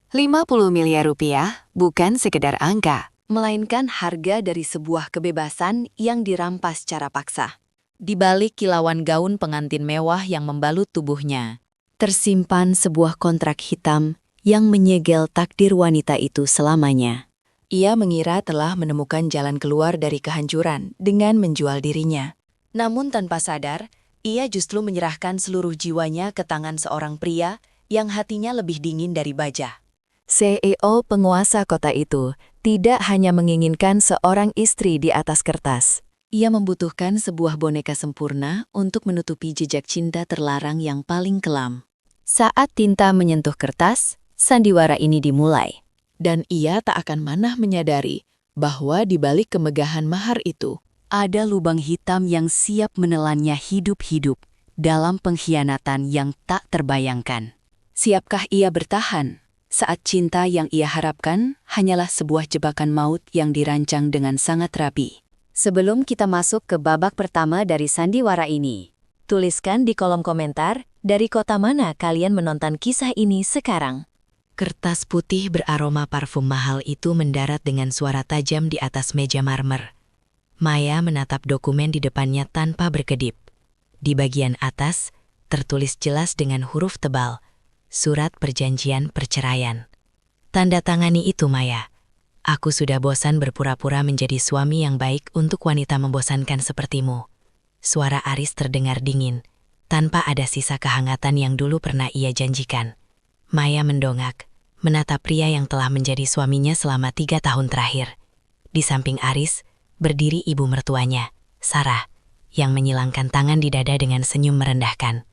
50 miliar rupiah bukan sekedar angka, melainkan harga dari sebuah kebebasan yang dirampas secara paksa. Di balik kilauan gaun pengantin mewah yang membalut tubuhnya, tersimpan sebuah kontrak hitam yang menyegel takdir wanita itu selamanya. Ia mengira telah menemukan jalan keluar dari kehancuran dengan menjual dirinya. Namun tanpa sadar, ia justru menyerahkan seluruh jiwanya ke tangan seorang pria yang hatinya lebih dingin dari baja. CEO penguasa kota itu tidak hanya menginginkan seorang istri di atas kertas. Ia membutuhkan sebuah boneka sempurna untuk menutupi jejak cinta terlarang yang paling kelam. Saat tinta menyentuh kertas, sandiwara ini dimulai. Dan ia tak akan manah menyadari bahwa di balik kemegahan mahar itu, ada lubang hitam yang siap menelannya hidup-hidup dalam pengkhianatan yang tak terbayangkan. Siapkah ia bertahan saat cinta yang ia harapkan hanyalah sebuah jebakan maut yang dirancang dengan sangat rapi? Sebelum kita masuk ke babak pertama dari sandiwara ini, tuliskan di kolom komentar dari kota mana kalian menonton kisah ini sekarang. Kertas putih beraroma parfum mahal itu mendarat dengan suara tajam di atas meja marmer. Maya menatap dokumen di depannya tanpa berkedip. Di bagian atas, tertulis jelas dengan huruf tebal, surat perjanjian perceraian. Tanda tangani itu, Maya. Aku sudah bosan berpura-pura menjadi suami yang baik untuk wanita membosankan sepertimu. Suara Aris terdengar dingin, tanpa ada sisa kehangatan yang dulu pernah ia janjikan. Maya mendongak, menatap pria yang telah menjadi suaminya selama 3 tahun terakhir. Di samping Aris, berdiri ibu mertuanya, Sarah, yang menyilangkan tangan di dada dengan senyum merendahkan.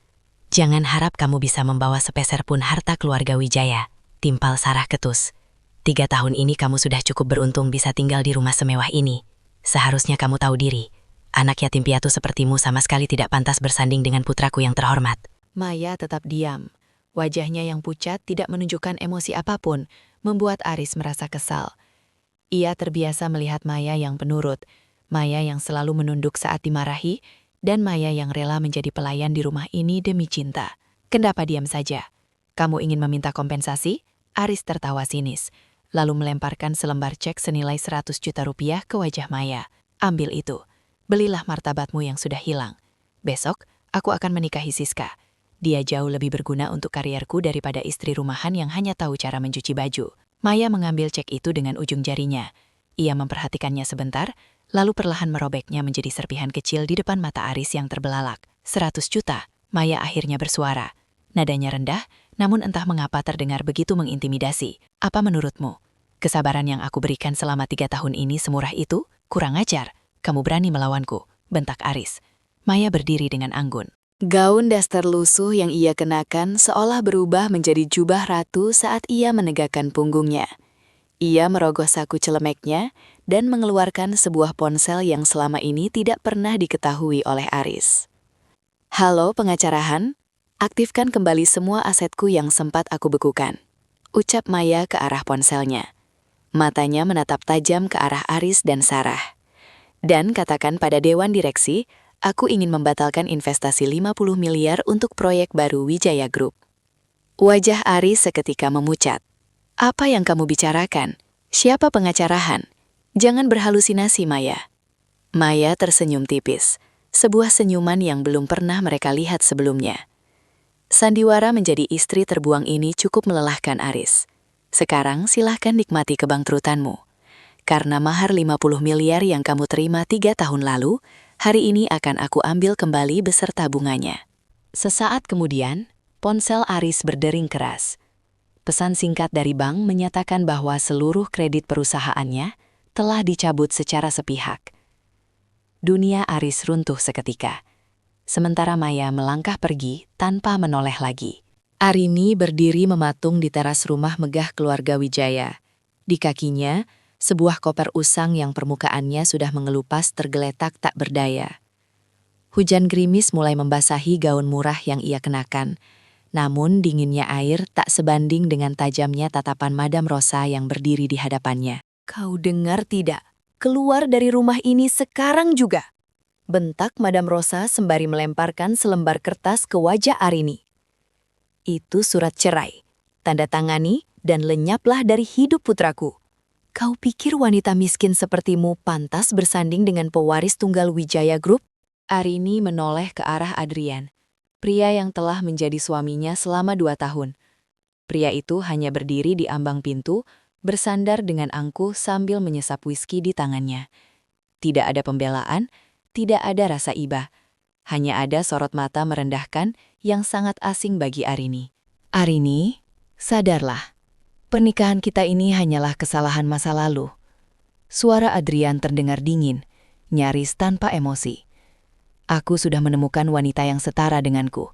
Jangan harap kamu bisa membawa sepeser pun harta keluarga Wijaya, timpal Sarah ketus. 3 tahun ini kamu sudah cukup beruntung bisa tinggal di rumah semewah ini. Seharusnya kamu tahu diri, anak yatim piatu sepertimu sama sekali tidak pantas bersanding dengan putraku yang terhormat. Maya tetap diam. Wajahnya yang pucat tidak menunjukkan emosi apapun, membuat Aris merasa kesal. Ia terbiasa melihat Maya yang penurut, Maya yang selalu menunduk saat dimarahi, dan Maya yang rela menjadi pelayan di rumah ini demi cinta. Kenapa diam saja? Kamu ingin meminta kompensasi? Aris tertawa sinis, lalu melemparkan selembar cek senilai 100 juta rupiah ke wajah Maya. Ambil itu, belilah martabatmu yang sudah hilang. Besok, aku akan menikahi Siska. Dia jauh lebih berguna untuk karierku daripada istri rumahan yang hanya tahu cara mencuci baju. Maya mengambil cek itu dengan ujung jarinya. Ia memperhatikannya sebentar, lalu perlahan merobeknya menjadi serpihan kecil di depan mata Aris yang terbelalak. 100 juta, Maya akhirnya bersuara. Nadanya rendah, namun entah mengapa terdengar begitu mengintimidasi. Apa menurutmu? Kesabaran yang aku berikan selama 3 tahun ini semurah itu? Kurang ajar, kamu berani melawanku, bentak Aris. Maya berdiri dengan anggun. Gaun daster lusuh yang ia kenakan seolah berubah menjadi jubah ratu saat ia menegakkan punggungnya. Ia merogoh saku celemeknya dan mengeluarkan sebuah ponsel yang selama ini tidak pernah diketahui oleh Aris. Halo pengacarahan, aktifkan kembali semua asetku yang sempat aku bekukan, ucap Maya ke arah ponselnya. Matanya menatap tajam ke arah Aris dan Sarah. Dan katakan pada Dewan Direksi, aku ingin membatalkan investasi 50 miliar untuk proyek baru Wijaya Group. Wajah Aris seketika memucat. Apa yang kamu bicarakan? Siapa pengacarahan? Jangan berhalusinasi, Maya. Maya tersenyum tipis, sebuah senyuman yang belum pernah mereka lihat sebelumnya. Sandiwara menjadi istri terbuang ini cukup melelahkan Aris. Sekarang silahkan nikmati kebangkrutanmu. Karena mahar 50 miliar yang kamu terima 3 tahun lalu, hari ini akan aku ambil kembali beserta bunganya. Sesaat kemudian, ponsel Aris berdering keras. Pesan singkat dari bank menyatakan bahwa seluruh kredit perusahaannya telah dicabut secara sepihak. Dunia Aris runtuh seketika. Sementara Maya melangkah pergi tanpa menoleh lagi. Arini berdiri mematung di teras rumah megah keluarga Wijaya. Di kakinya, sebuah koper usang yang permukaannya sudah mengelupas tergeletak tak berdaya. Hujan gerimis mulai membasahi gaun murah yang ia kenakan, namun dinginnya air tak sebanding dengan tajamnya tatapan Madam Rosa yang berdiri di hadapannya. Kau dengar tidak? Keluar dari rumah ini sekarang juga! Bentak Madam Rosa sembari melemparkan selembar kertas ke wajah Arini. Itu surat cerai. Tanda tangani, dan lenyaplah dari hidup putraku. Kau pikir wanita miskin sepertimu pantas bersanding dengan pewaris tunggal Wijaya Group? Arini menoleh ke arah Adrian, pria yang telah menjadi suaminya selama 2 tahun. Pria itu hanya berdiri di ambang pintu, bersandar dengan angkuh sambil menyesap whisky di tangannya. Tidak ada pembelaan, tidak ada rasa iba. Hanya ada sorot mata merendahkan yang sangat asing bagi Arini. Arini, sadarlah. Pernikahan kita ini hanyalah kesalahan masa lalu. Suara Adrian terdengar dingin, nyaris tanpa emosi. Aku sudah menemukan wanita yang setara denganku.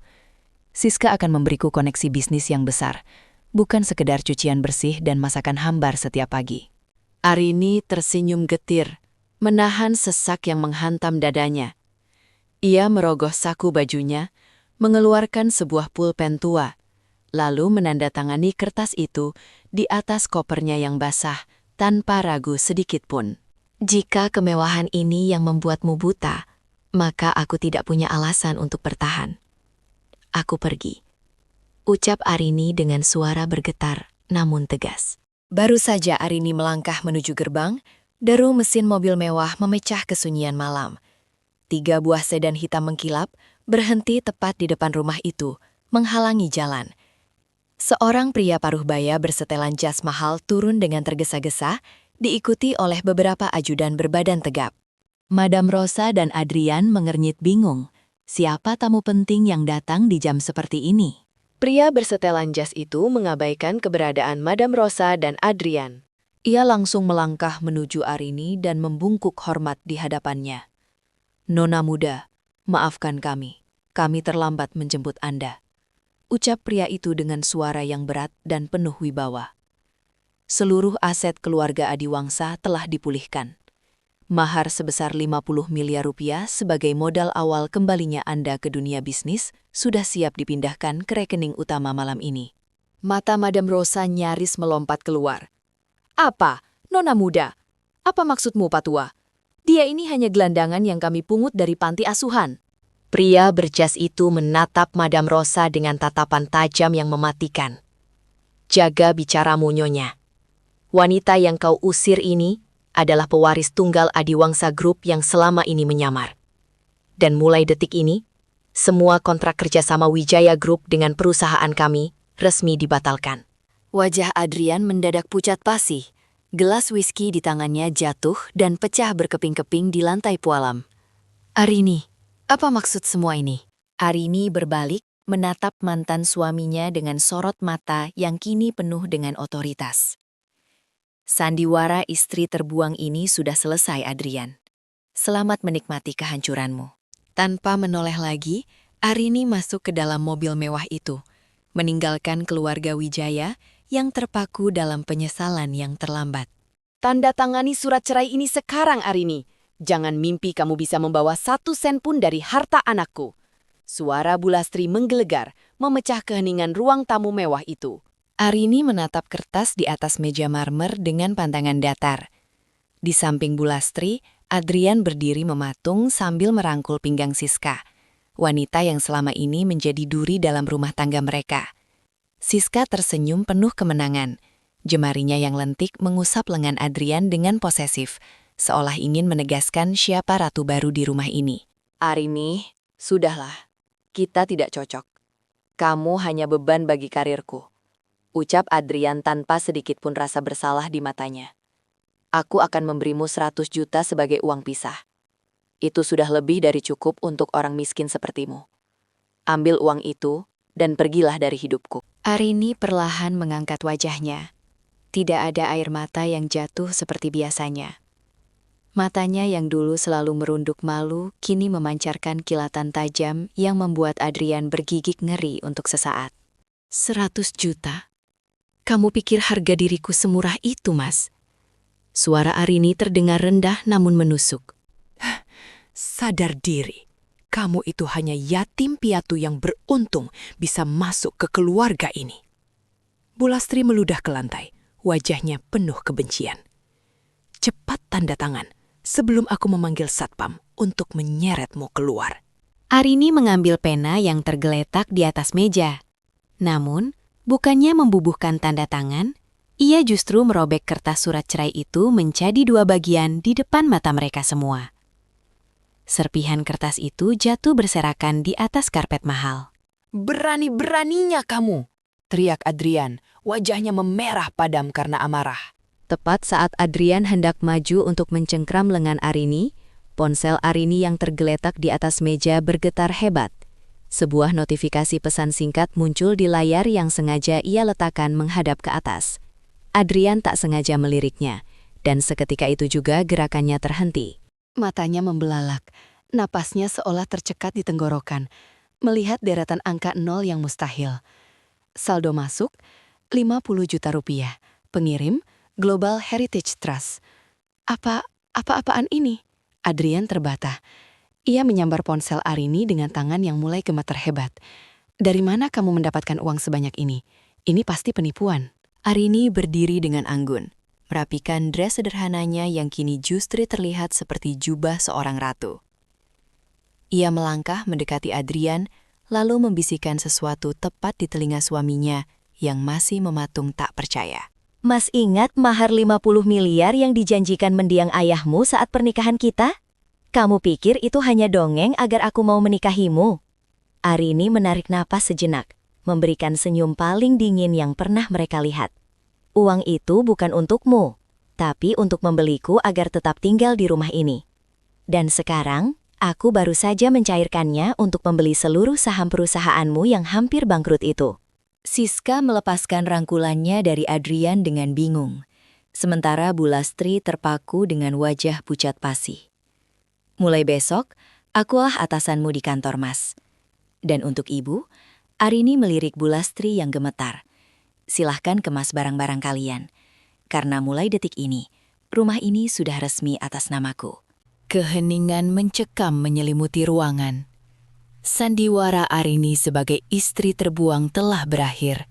Siska akan memberiku koneksi bisnis yang besar, bukan sekedar cucian bersih dan masakan hambar setiap pagi. Arini tersenyum getir, menahan sesak yang menghantam dadanya. Ia merogoh saku bajunya, mengeluarkan sebuah pulpen tua, lalu menandatangani kertas itu di atas kopernya yang basah, tanpa ragu sedikit pun. Jika kemewahan ini yang membuatmu buta, maka aku tidak punya alasan untuk bertahan. Aku pergi. Ucap Arini dengan suara bergetar, namun tegas. Baru saja Arini melangkah menuju gerbang, deru mesin mobil mewah memecah kesunyian malam. 3 buah sedan hitam mengkilap, berhenti tepat di depan rumah itu, menghalangi jalan. Seorang pria paruh baya bersetelan jas mahal turun dengan tergesa-gesa, diikuti oleh beberapa ajudan berbadan tegap. Madam Rosa dan Adrian mengernyit bingung. Siapa tamu penting yang datang di jam seperti ini? Pria bersetelan jas itu mengabaikan keberadaan Madam Rosa dan Adrian. Ia langsung melangkah menuju Arini dan membungkuk hormat di hadapannya. Nona muda, maafkan kami terlambat menjemput Anda. Ucap pria itu dengan suara yang berat dan penuh wibawa. Seluruh aset keluarga Adiwangsa telah dipulihkan. Mahar sebesar 50 miliar rupiah sebagai modal awal kembalinya Anda ke dunia bisnis sudah siap dipindahkan ke rekening utama malam ini. Mata Madam Rosa nyaris melompat keluar. Apa, Nona muda? Apa maksudmu, Pak Tua? Dia ini hanya gelandangan yang kami pungut dari panti asuhan. Pria berjas itu menatap Madam Rosa dengan tatapan tajam yang mematikan. Jaga bicaramu, Nyonya. Wanita yang kau usir ini adalah pewaris tunggal Adiwangsa Group yang selama ini menyamar. Dan mulai detik ini, semua kontrak kerjasama Wijaya Group dengan perusahaan kami resmi dibatalkan. Wajah Adrian mendadak pucat pasi. Gelas whisky di tangannya jatuh dan pecah berkeping-keping di lantai pualam. Arini, apa maksud semua ini? Arini berbalik, menatap mantan suaminya dengan sorot mata yang kini penuh dengan otoritas. Sandiwara istri terbuang ini sudah selesai, Adrian. Selamat menikmati kehancuranmu. Tanpa menoleh lagi, Arini masuk ke dalam mobil mewah itu, meninggalkan keluarga Wijaya yang terpaku dalam penyesalan yang terlambat. Tanda tangani surat cerai ini sekarang, Arini. Jangan mimpi kamu bisa membawa 1 sen pun dari harta anakku. Suara Bulastri menggelegar, memecah keheningan ruang tamu mewah itu. Arini menatap kertas di atas meja marmer dengan pandangan datar. Di samping Bulastri, Adrian berdiri mematung sambil merangkul pinggang Siska, wanita yang selama ini menjadi duri dalam rumah tangga mereka. Siska tersenyum penuh kemenangan. Jemarinya yang lentik mengusap lengan Adrian dengan posesif, seolah ingin menegaskan siapa ratu baru di rumah ini. Arini, sudahlah. Kita tidak cocok. Kamu hanya beban bagi karirku. Ucap Adrian tanpa sedikit pun rasa bersalah di matanya. Aku akan memberimu 100 juta sebagai uang pisah. Itu sudah lebih dari cukup untuk orang miskin sepertimu. Ambil uang itu dan pergilah dari hidupku. Arini perlahan mengangkat wajahnya. Tidak ada air mata yang jatuh seperti biasanya. Matanya yang dulu selalu merunduk malu, kini memancarkan kilatan tajam yang membuat Adrian bergigit ngeri untuk sesaat. 100 juta? Kamu pikir harga diriku semurah itu, Mas? Suara Arini terdengar rendah namun menusuk. Sadar diri, kamu itu hanya yatim piatu yang beruntung bisa masuk ke keluarga ini. Bulastri meludah ke lantai, wajahnya penuh kebencian. Cepat tanda tangan sebelum aku memanggil satpam untuk menyeretmu keluar. Arini mengambil pena yang tergeletak di atas meja. Namun, Bukannya membubuhkan tanda tangan, ia justru merobek kertas surat cerai itu menjadi 2 bagian di depan mata mereka semua. Serpihan kertas itu jatuh berserakan di atas karpet mahal. Berani-beraninya kamu, teriak Adrian, wajahnya memerah padam karena amarah. Tepat saat Adrian hendak maju untuk mencengkram lengan Arini, ponsel Arini yang tergeletak di atas meja bergetar hebat. Sebuah notifikasi pesan singkat muncul di layar yang sengaja ia letakkan menghadap ke atas. Adrian tak sengaja meliriknya, dan seketika itu juga gerakannya terhenti. Matanya membelalak, napasnya seolah tercekat di tenggorokan, melihat deretan angka 0 yang mustahil. Saldo masuk, 50 juta rupiah. Pengirim, Global Heritage Trust. Apa-apaan ini? Adrian terbata. Ia menyambar ponsel Arini dengan tangan yang mulai gemetar hebat. Dari mana kamu mendapatkan uang sebanyak ini? Ini pasti penipuan. Arini berdiri dengan anggun, merapikan dress sederhananya yang kini justru terlihat seperti jubah seorang ratu. Ia melangkah mendekati Adrian, lalu membisikkan sesuatu tepat di telinga suaminya yang masih mematung tak percaya. Mas ingat mahar 50 miliar yang dijanjikan mendiang ayahmu saat pernikahan kita? Kamu pikir itu hanya dongeng agar aku mau menikahimu? Arini menarik napas sejenak, memberikan senyum paling dingin yang pernah mereka lihat. Uang itu bukan untukmu, tapi untuk membeliku agar tetap tinggal di rumah ini. Dan sekarang, aku baru saja mencairkannya untuk membeli seluruh saham perusahaanmu yang hampir bangkrut itu. Siska melepaskan rangkulannya dari Adrian dengan bingung, sementara Bulastri terpaku dengan wajah pucat pasi. Mulai besok, akulah atasanmu di kantor, Mas. Dan untuk ibu, Arini melirik Bulastri yang gemetar. Silahkan kemas barang-barang kalian, karena mulai detik ini, rumah ini sudah resmi atas namaku. Keheningan mencekam menyelimuti ruangan. Sandiwara Arini sebagai istri terbuang telah berakhir,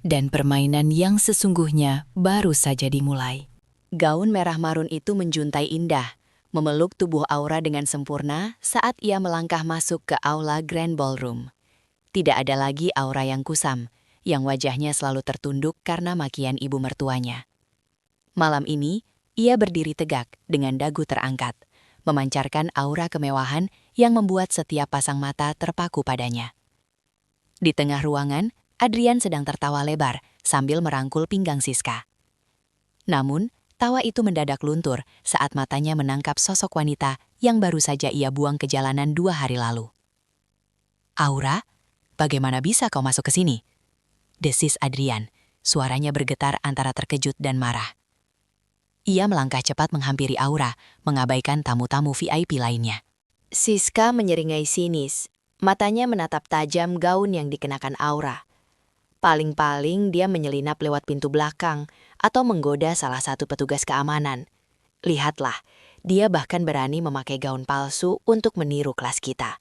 dan permainan yang sesungguhnya baru saja dimulai. Gaun merah marun itu menjuntai indah, memeluk tubuh Aura dengan sempurna saat ia melangkah masuk ke aula Grand Ballroom. Tidak ada lagi Aura yang kusam, yang wajahnya selalu tertunduk karena makian ibu mertuanya. Malam ini, ia berdiri tegak dengan dagu terangkat, memancarkan aura kemewahan yang membuat setiap pasang mata terpaku padanya. Di tengah ruangan, Adrian sedang tertawa lebar sambil merangkul pinggang Siska. Namun, tawa itu mendadak luntur saat matanya menangkap sosok wanita yang baru saja ia buang ke jalanan 2 hari lalu. "Aura, bagaimana bisa kau masuk ke sini?" desis Adrian, suaranya bergetar antara terkejut dan marah. Ia melangkah cepat menghampiri Aura, mengabaikan tamu-tamu VIP lainnya. Siska menyeringai sinis, matanya menatap tajam gaun yang dikenakan Aura. Paling-paling dia menyelinap lewat pintu belakang atau menggoda salah satu petugas keamanan. Lihatlah, dia bahkan berani memakai gaun palsu untuk meniru kelas kita.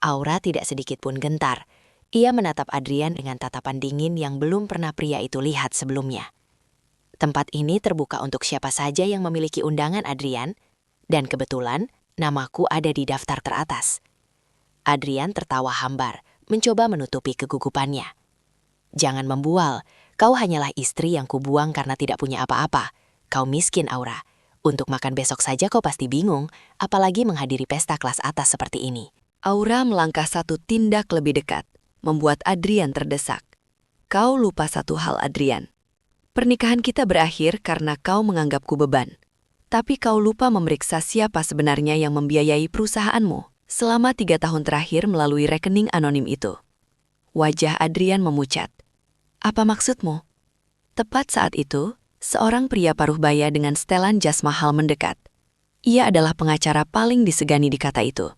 Aura tidak sedikit pun gentar. Ia menatap Adrian dengan tatapan dingin yang belum pernah pria itu lihat sebelumnya. Tempat ini terbuka untuk siapa saja yang memiliki undangan, Adrian, dan kebetulan namaku ada di daftar teratas. Adrian tertawa hambar, mencoba menutupi kegugupannya. "Jangan membual, kau hanyalah istri yang kubuang karena tidak punya apa-apa. Kau miskin, Aura. Untuk makan besok saja kau pasti bingung, apalagi menghadiri pesta kelas atas seperti ini." Aura melangkah satu tindak lebih dekat, membuat Adrian terdesak. "Kau lupa satu hal, Adrian. Pernikahan kita berakhir karena kau menganggapku beban. Tapi kau lupa memeriksa siapa sebenarnya yang membiayai perusahaanmu selama 3 tahun terakhir melalui rekening anonim itu." Wajah Adrian memucat. "Apa maksudmu?" Tepat saat itu, seorang pria paruh baya dengan setelan jas mahal mendekat. Ia adalah pengacara paling disegani di kata itu.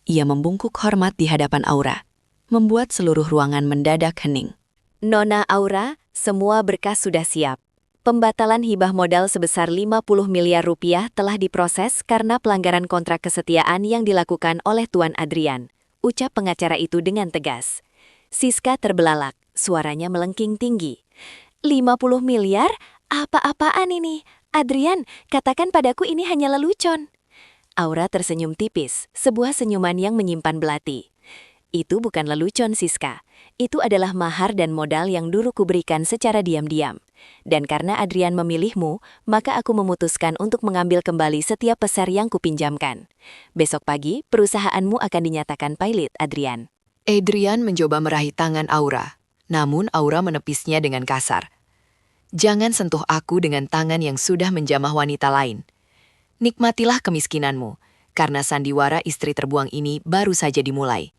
Ia membungkuk hormat di hadapan Aura, membuat seluruh ruangan mendadak hening. Nona Aura, semua berkas sudah siap. Pembatalan hibah modal sebesar 50 miliar rupiah telah diproses karena pelanggaran kontrak kesetiaan yang dilakukan oleh Tuan Adrian, ucap pengacara itu dengan tegas. Siska terbelalak, suaranya melengking tinggi. 50 miliar? Apa-apaan ini? Adrian, katakan padaku ini hanya lelucon. Aura tersenyum tipis, sebuah senyuman yang menyimpan belati. Itu bukan lelucon, Siska. Itu adalah mahar dan modal yang dulu kuberikan secara diam-diam. Dan karena Adrian memilihmu, maka aku memutuskan untuk mengambil kembali setiap peser yang kupinjamkan. Besok pagi, perusahaanmu akan dinyatakan pilot, Adrian. Adrian mencoba meraih tangan Aura, namun Aura menepisnya dengan kasar. Jangan sentuh aku dengan tangan yang sudah menjamah wanita lain. Nikmatilah kemiskinanmu, karena sandiwara istri terbuang ini baru saja dimulai.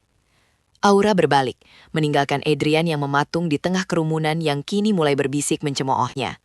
Aura berbalik, meninggalkan Adrian yang mematung di tengah kerumunan yang kini mulai berbisik mencemoohnya.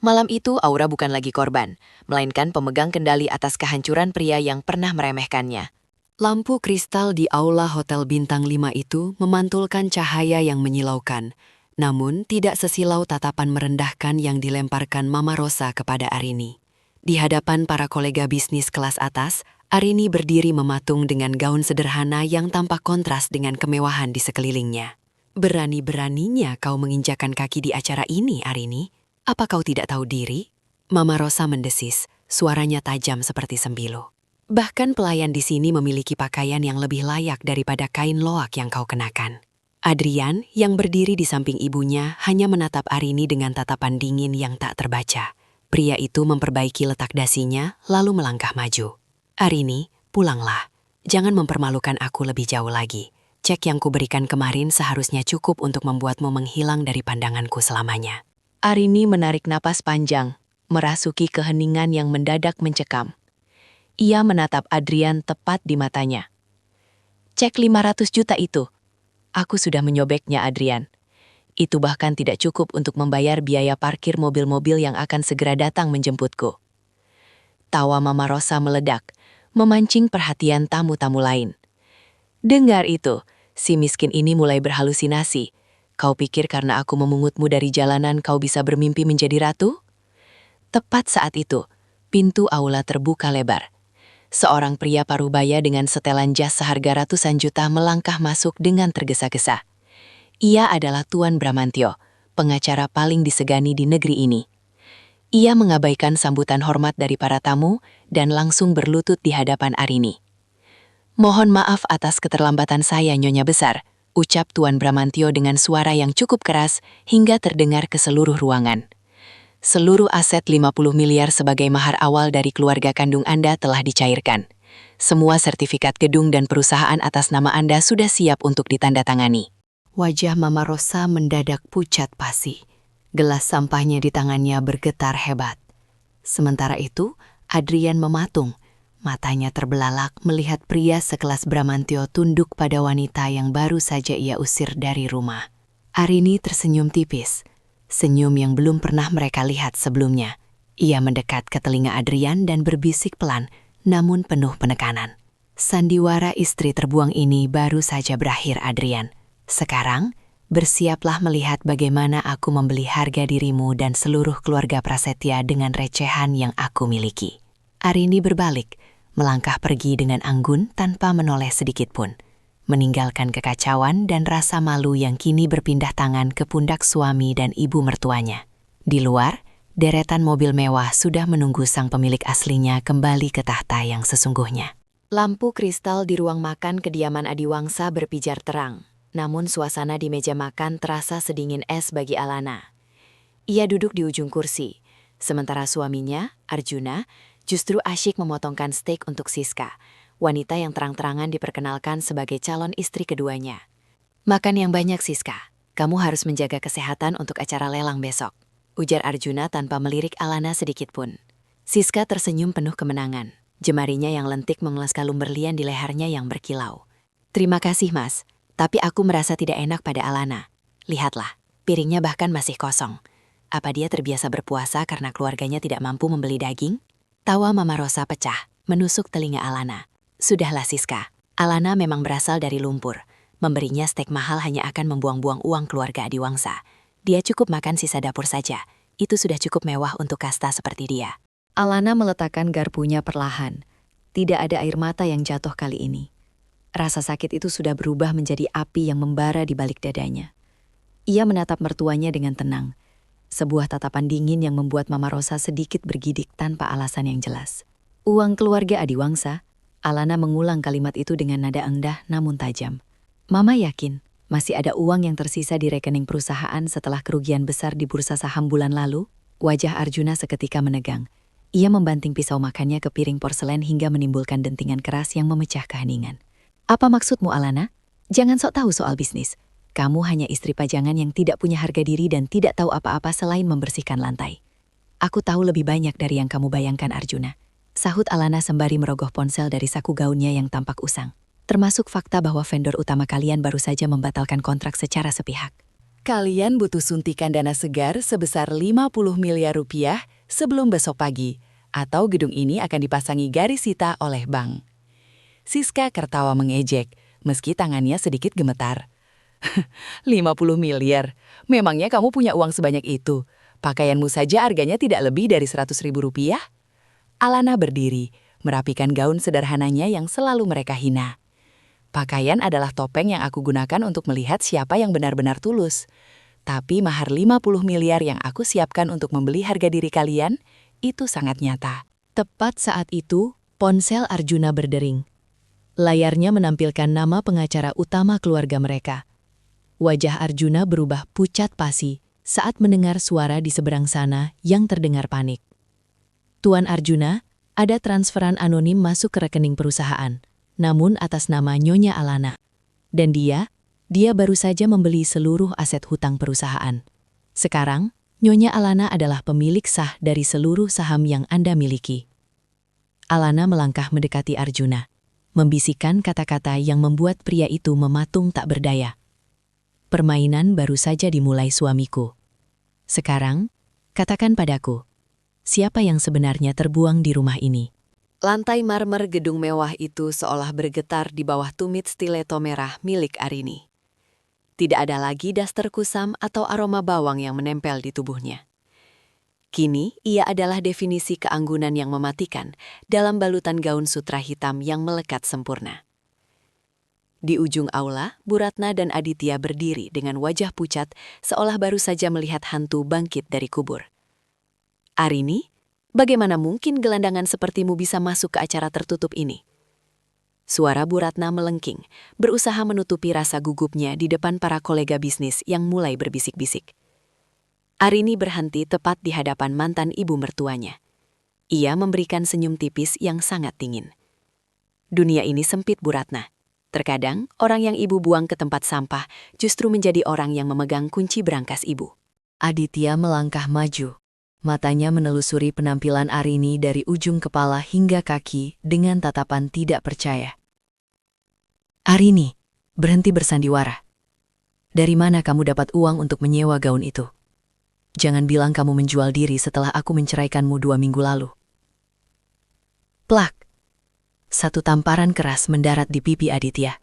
Malam itu Aura bukan lagi korban, melainkan pemegang kendali atas kehancuran pria yang pernah meremehkannya. Lampu kristal di aula Hotel Bintang 5 itu memantulkan cahaya yang menyilaukan, namun tidak sesilau tatapan merendahkan yang dilemparkan Mama Rosa kepada Arini. Di hadapan para kolega bisnis kelas atas, Arini berdiri mematung dengan gaun sederhana yang tampak kontras dengan kemewahan di sekelilingnya. Berani-beraninya kau menginjakan kaki di acara ini, Arini. Apa kau tidak tahu diri? Mama Rosa mendesis, suaranya tajam seperti sembilu. Bahkan pelayan di sini memiliki pakaian yang lebih layak daripada kain loak yang kau kenakan. Adrian, yang berdiri di samping ibunya, hanya menatap Arini dengan tatapan dingin yang tak terbaca. Pria itu memperbaiki letak dasinya, lalu melangkah maju. Arini, pulanglah. Jangan mempermalukan aku lebih jauh lagi. Cek yang kuberikan kemarin seharusnya cukup untuk membuatmu menghilang dari pandanganku selamanya. Arini menarik napas panjang, merasuki keheningan yang mendadak mencekam. Ia menatap Adrian tepat di matanya. Cek 500 juta itu. Aku sudah menyobeknya, Adrian. Itu bahkan tidak cukup untuk membayar biaya parkir mobil-mobil yang akan segera datang menjemputku. Tawa Mama Rosa meledak, memancing perhatian tamu-tamu lain. Dengar itu, si miskin ini mulai berhalusinasi. Kau pikir karena aku memungutmu dari jalanan kau bisa bermimpi menjadi ratu? Tepat saat itu, pintu aula terbuka lebar. Seorang pria parubaya dengan setelan jas seharga ratusan juta melangkah masuk dengan tergesa-gesa. Ia adalah Tuan Bramantio, pengacara paling disegani di negeri ini. Ia mengabaikan sambutan hormat dari para tamu dan langsung berlutut di hadapan Arini. Mohon maaf atas keterlambatan saya, Nyonya Besar, ucap Tuan Bramantio dengan suara yang cukup keras hingga terdengar ke seluruh ruangan. Seluruh aset 50 miliar sebagai mahar awal dari keluarga kandung Anda telah dicairkan. Semua sertifikat gedung dan perusahaan atas nama Anda sudah siap untuk ditandatangani. Wajah Mama Rosa mendadak pucat pasi. Gelas sampahnya di tangannya bergetar hebat. Sementara itu, Adrian mematung. Matanya terbelalak melihat pria sekelas Bramantio tunduk pada wanita yang baru saja ia usir dari rumah. Arini tersenyum tipis. Senyum yang belum pernah mereka lihat sebelumnya. Ia mendekat ke telinga Adrian dan berbisik pelan, namun penuh penekanan. Sandiwara istri terbuang ini baru saja berakhir, Adrian. Sekarang, bersiaplah melihat bagaimana aku membeli harga dirimu dan seluruh keluarga Prasetya dengan recehan yang aku miliki. Arini berbalik, melangkah pergi dengan anggun tanpa menoleh sedikit pun, meninggalkan kekacauan dan rasa malu yang kini berpindah tangan ke pundak suami dan ibu mertuanya. Di luar, deretan mobil mewah sudah menunggu sang pemilik aslinya kembali ke tahta yang sesungguhnya. Lampu kristal di ruang makan kediaman Adiwangsa berpijar terang. Namun suasana di meja makan terasa sedingin es bagi Alana. Ia duduk di ujung kursi, sementara suaminya, Arjuna, justru asyik memotongkan steak untuk Siska, wanita yang terang-terangan diperkenalkan sebagai calon istri keduanya. Makan yang banyak, Siska. Kamu harus menjaga kesehatan untuk acara lelang besok, ujar Arjuna tanpa melirik Alana sedikit pun. Siska tersenyum penuh kemenangan. Jemarinya yang lentik mengelas kalung berlian di lehernya yang berkilau. Terima kasih, Mas. Tapi aku merasa tidak enak pada Alana. Lihatlah, piringnya bahkan masih kosong. Apa dia terbiasa berpuasa karena keluarganya tidak mampu membeli daging? Tawa Mama Rosa pecah, menusuk telinga Alana. Sudahlah, Siska. Alana memang berasal dari lumpur. Memberinya stek mahal hanya akan membuang-buang uang keluarga Adiwangsa. Dia cukup makan sisa dapur saja. Itu sudah cukup mewah untuk kasta seperti dia. Alana meletakkan garpunya perlahan. Tidak ada air mata yang jatuh kali ini. Rasa sakit itu sudah berubah menjadi api yang membara di balik dadanya. Ia menatap mertuanya dengan tenang. Sebuah tatapan dingin yang membuat Mama Rosa sedikit bergidik tanpa alasan yang jelas. Uang keluarga Adiwangsa, Alana mengulang kalimat itu dengan nada endah namun tajam. Mama yakin masih ada uang yang tersisa di rekening perusahaan setelah kerugian besar di bursa saham bulan lalu. Wajah Arjuna seketika menegang. Ia membanting pisau makannya ke piring porselen hingga menimbulkan dentingan keras yang memecah keheningan. Apa maksudmu, Alana? Jangan sok tahu soal bisnis. Kamu hanya istri pajangan yang tidak punya harga diri dan tidak tahu apa-apa selain membersihkan lantai. Aku tahu lebih banyak dari yang kamu bayangkan, Arjuna. Sahut Alana sembari merogoh ponsel dari saku gaunnya yang tampak usang. Termasuk fakta bahwa vendor utama kalian baru saja membatalkan kontrak secara sepihak. Kalian butuh suntikan dana segar sebesar 50 miliar rupiah sebelum besok pagi, atau gedung ini akan dipasangi garis sita oleh bank. Siska tertawa mengejek, meski tangannya sedikit gemetar. 50 miliar? Memangnya kamu punya uang sebanyak itu? Pakaianmu saja harganya tidak lebih dari 100.000 rupiah? Alana berdiri, merapikan gaun sederhananya yang selalu mereka hina. Pakaian adalah topeng yang aku gunakan untuk melihat siapa yang benar-benar tulus. Tapi mahar 50 miliar yang aku siapkan untuk membeli harga diri kalian, itu sangat nyata. Tepat saat itu, ponsel Arjuna berdering. Layarnya menampilkan nama pengacara utama keluarga mereka. Wajah Arjuna berubah pucat pasi saat mendengar suara di seberang sana yang terdengar panik. Tuan Arjuna, ada transferan anonim masuk ke rekening perusahaan, namun atas nama Nyonya Alana. Dan dia baru saja membeli seluruh aset hutang perusahaan. Sekarang, Nyonya Alana adalah pemilik sah dari seluruh saham yang Anda miliki. Alana melangkah mendekati Arjuna, membisikkan kata-kata yang membuat pria itu mematung tak berdaya. Permainan baru saja dimulai suamiku. Sekarang, katakan padaku, siapa yang sebenarnya terbuang di rumah ini? Lantai marmer gedung mewah itu seolah bergetar di bawah tumit stiletto merah milik Arini. Tidak ada lagi daster kusam atau aroma bawang yang menempel di tubuhnya. Kini, ia adalah definisi keanggunan yang mematikan dalam balutan gaun sutra hitam yang melekat sempurna. Di ujung aula, Bu Ratna dan Aditya berdiri dengan wajah pucat seolah baru saja melihat hantu bangkit dari kubur. Arini, bagaimana mungkin gelandangan sepertimu bisa masuk ke acara tertutup ini? Suara Bu Ratna melengking, berusaha menutupi rasa gugupnya di depan para kolega bisnis yang mulai berbisik-bisik. Arini berhenti tepat di hadapan mantan ibu mertuanya. Ia memberikan senyum tipis yang sangat dingin. Dunia ini sempit, Bu Ratna. Terkadang, orang yang ibu buang ke tempat sampah justru menjadi orang yang memegang kunci berangkas ibu. Aditya melangkah maju. Matanya menelusuri penampilan Arini dari ujung kepala hingga kaki dengan tatapan tidak percaya. Arini, berhenti bersandiwara. Dari mana kamu dapat uang untuk menyewa gaun itu? Jangan bilang kamu menjual diri setelah aku menceraikanmu 2 minggu lalu. Plak! Satu tamparan keras mendarat di pipi Aditya,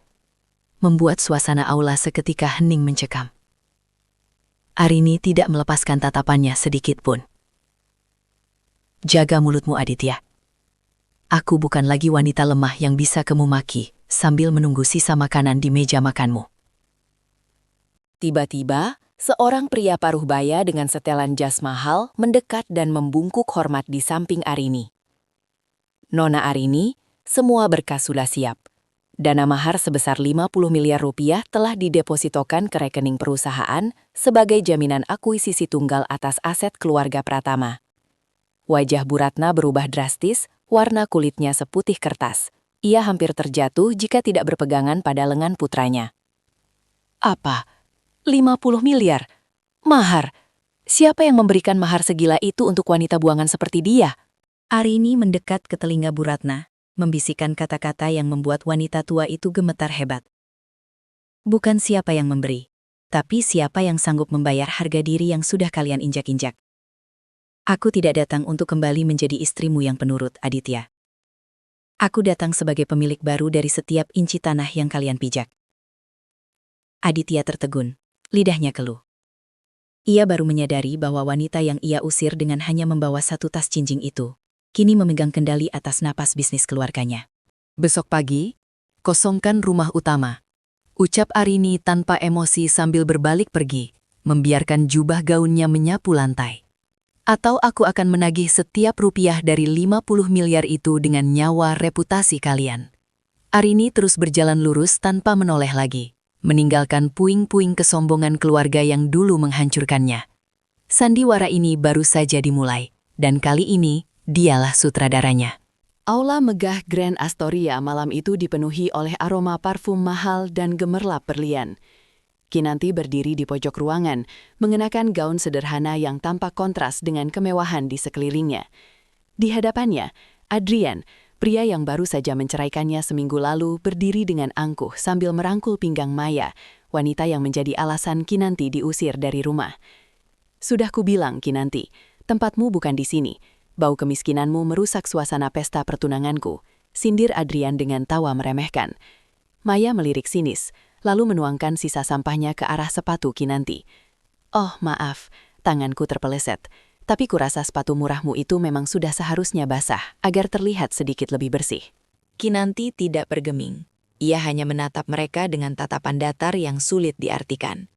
membuat suasana aula seketika hening mencekam. Arini tidak melepaskan tatapannya sedikit pun. Jaga mulutmu, Aditya. Aku bukan lagi wanita lemah yang bisa kamu maki sambil menunggu sisa makanan di meja makanmu. Tiba-tiba, seorang pria paruh baya dengan setelan jas mahal mendekat dan membungkuk hormat di samping Arini. Nona Arini, semua berkas sudah siap. Dana mahar sebesar 50 miliar rupiah telah didepositokan ke rekening perusahaan sebagai jaminan akuisisi tunggal atas aset keluarga Pratama. Wajah Bu Ratna berubah drastis, warna kulitnya seputih kertas. Ia hampir terjatuh jika tidak berpegangan pada lengan putranya. Apa? 50 miliar? Mahar? Siapa yang memberikan mahar segila itu untuk wanita buangan seperti dia? Arini mendekat ke telinga Bu Ratna, membisikkan kata-kata yang membuat wanita tua itu gemetar hebat. Bukan siapa yang memberi, tapi siapa yang sanggup membayar harga diri yang sudah kalian injak-injak. Aku tidak datang untuk kembali menjadi istrimu yang penurut, Aditya. Aku datang sebagai pemilik baru dari setiap inci tanah yang kalian pijak. Aditya tertegun, lidahnya keluh. Ia baru menyadari bahwa wanita yang ia usir dengan hanya membawa satu tas cincin itu, kini memegang kendali atas napas bisnis keluarganya. Besok pagi, kosongkan rumah utama. Ucap Arini tanpa emosi sambil berbalik pergi, membiarkan jubah gaunnya menyapu lantai. Atau aku akan menagih setiap rupiah dari 50 miliar itu dengan nyawa reputasi kalian. Arini terus berjalan lurus tanpa menoleh lagi, meninggalkan puing-puing kesombongan keluarga yang dulu menghancurkannya. Sandiwara ini baru saja dimulai, dan kali ini dialah sutradaranya. Aula megah Grand Astoria malam itu dipenuhi oleh aroma parfum mahal dan gemerlap berlian. Kinanti berdiri di pojok ruangan, mengenakan gaun sederhana yang tampak kontras dengan kemewahan di sekelilingnya. Di hadapannya, Adrian, pria yang baru saja menceraikannya seminggu lalu, berdiri dengan angkuh sambil merangkul pinggang Maya, wanita yang menjadi alasan Kinanti diusir dari rumah. "Sudah kubilang, Kinanti, tempatmu bukan di sini. Bau kemiskinanmu merusak suasana pesta pertunanganku," sindir Adrian dengan tawa meremehkan. Maya melirik sinis, lalu menuangkan sisa sampahnya ke arah sepatu Kinanti. "Oh, maaf, tanganku terpeleset. Tapi kurasa sepatu murahmu itu memang sudah seharusnya basah, agar terlihat sedikit lebih bersih." Kinanti tidak bergeming. Ia hanya menatap mereka dengan tatapan datar yang sulit diartikan.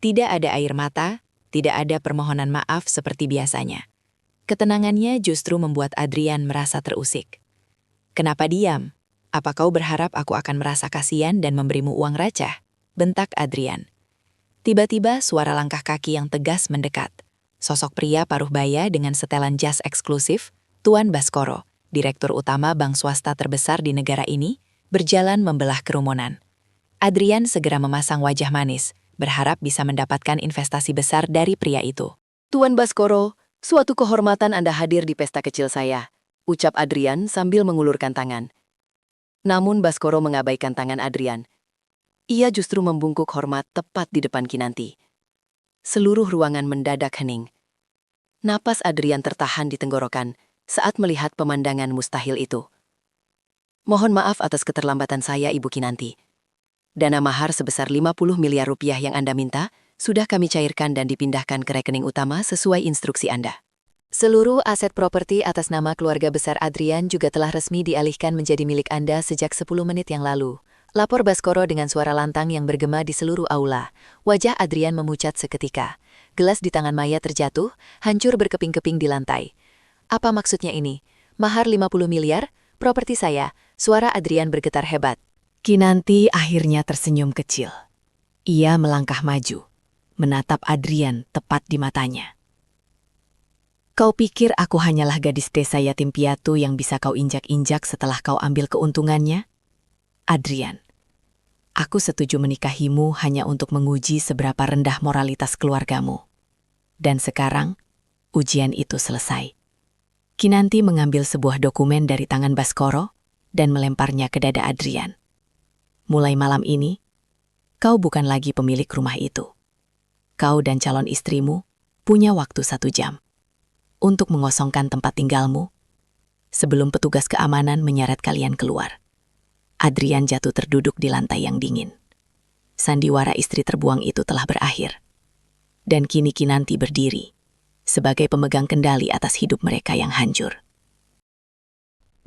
Tidak ada air mata, tidak ada permohonan maaf seperti biasanya. Ketenangannya justru membuat Adrian merasa terusik. "Kenapa diam? Apa kau berharap aku akan merasa kasihan dan memberimu uang receh?" bentak Adrian. Tiba-tiba suara langkah kaki yang tegas mendekat. Sosok pria paruh baya dengan setelan jas eksklusif, Tuan Baskoro, direktur utama bank swasta terbesar di negara ini, berjalan membelah kerumunan. Adrian segera memasang wajah manis, berharap bisa mendapatkan investasi besar dari pria itu. "Tuan Baskoro, suatu kehormatan Anda hadir di pesta kecil saya," ucap Adrian sambil mengulurkan tangan. Namun Baskoro mengabaikan tangan Adrian. Ia justru membungkuk hormat tepat di depan Kinanti. Seluruh ruangan mendadak hening. Napas Adrian tertahan di tenggorokan saat melihat pemandangan mustahil itu. "Mohon maaf atas keterlambatan saya, Ibu Kinanti. Dana mahar sebesar 50 miliar rupiah yang Anda minta sudah kami cairkan dan dipindahkan ke rekening utama sesuai instruksi Anda." Seluruh aset properti atas nama keluarga besar Adrian juga telah resmi dialihkan menjadi milik Anda sejak 10 menit yang lalu. Lapor Baskoro dengan suara lantang yang bergema di seluruh aula. Wajah Adrian memucat seketika. Gelas di tangan Maya terjatuh, hancur berkeping-keping di lantai. "Apa maksudnya ini? Mahar 50 miliar? Properti saya." Suara Adrian bergetar hebat. Kinanti akhirnya tersenyum kecil. Ia melangkah maju, menatap Adrian tepat di matanya. "Kau pikir aku hanyalah gadis desa yatim piatu yang bisa kau injak-injak setelah kau ambil keuntungannya? Adrian, aku setuju menikahimu hanya untuk menguji seberapa rendah moralitas keluargamu. Dan sekarang, ujian itu selesai." Kinanti mengambil sebuah dokumen dari tangan Baskoro dan melemparnya ke dada Adrian. "Mulai malam ini, kau bukan lagi pemilik rumah itu. Kau dan calon istrimu punya waktu 1 jam untuk mengosongkan tempat tinggalmu sebelum petugas keamanan menyeret kalian keluar." Adrian jatuh terduduk di lantai yang dingin. Sandiwara istri terbuang itu telah berakhir. Dan kini Kinanti berdiri sebagai pemegang kendali atas hidup mereka yang hancur.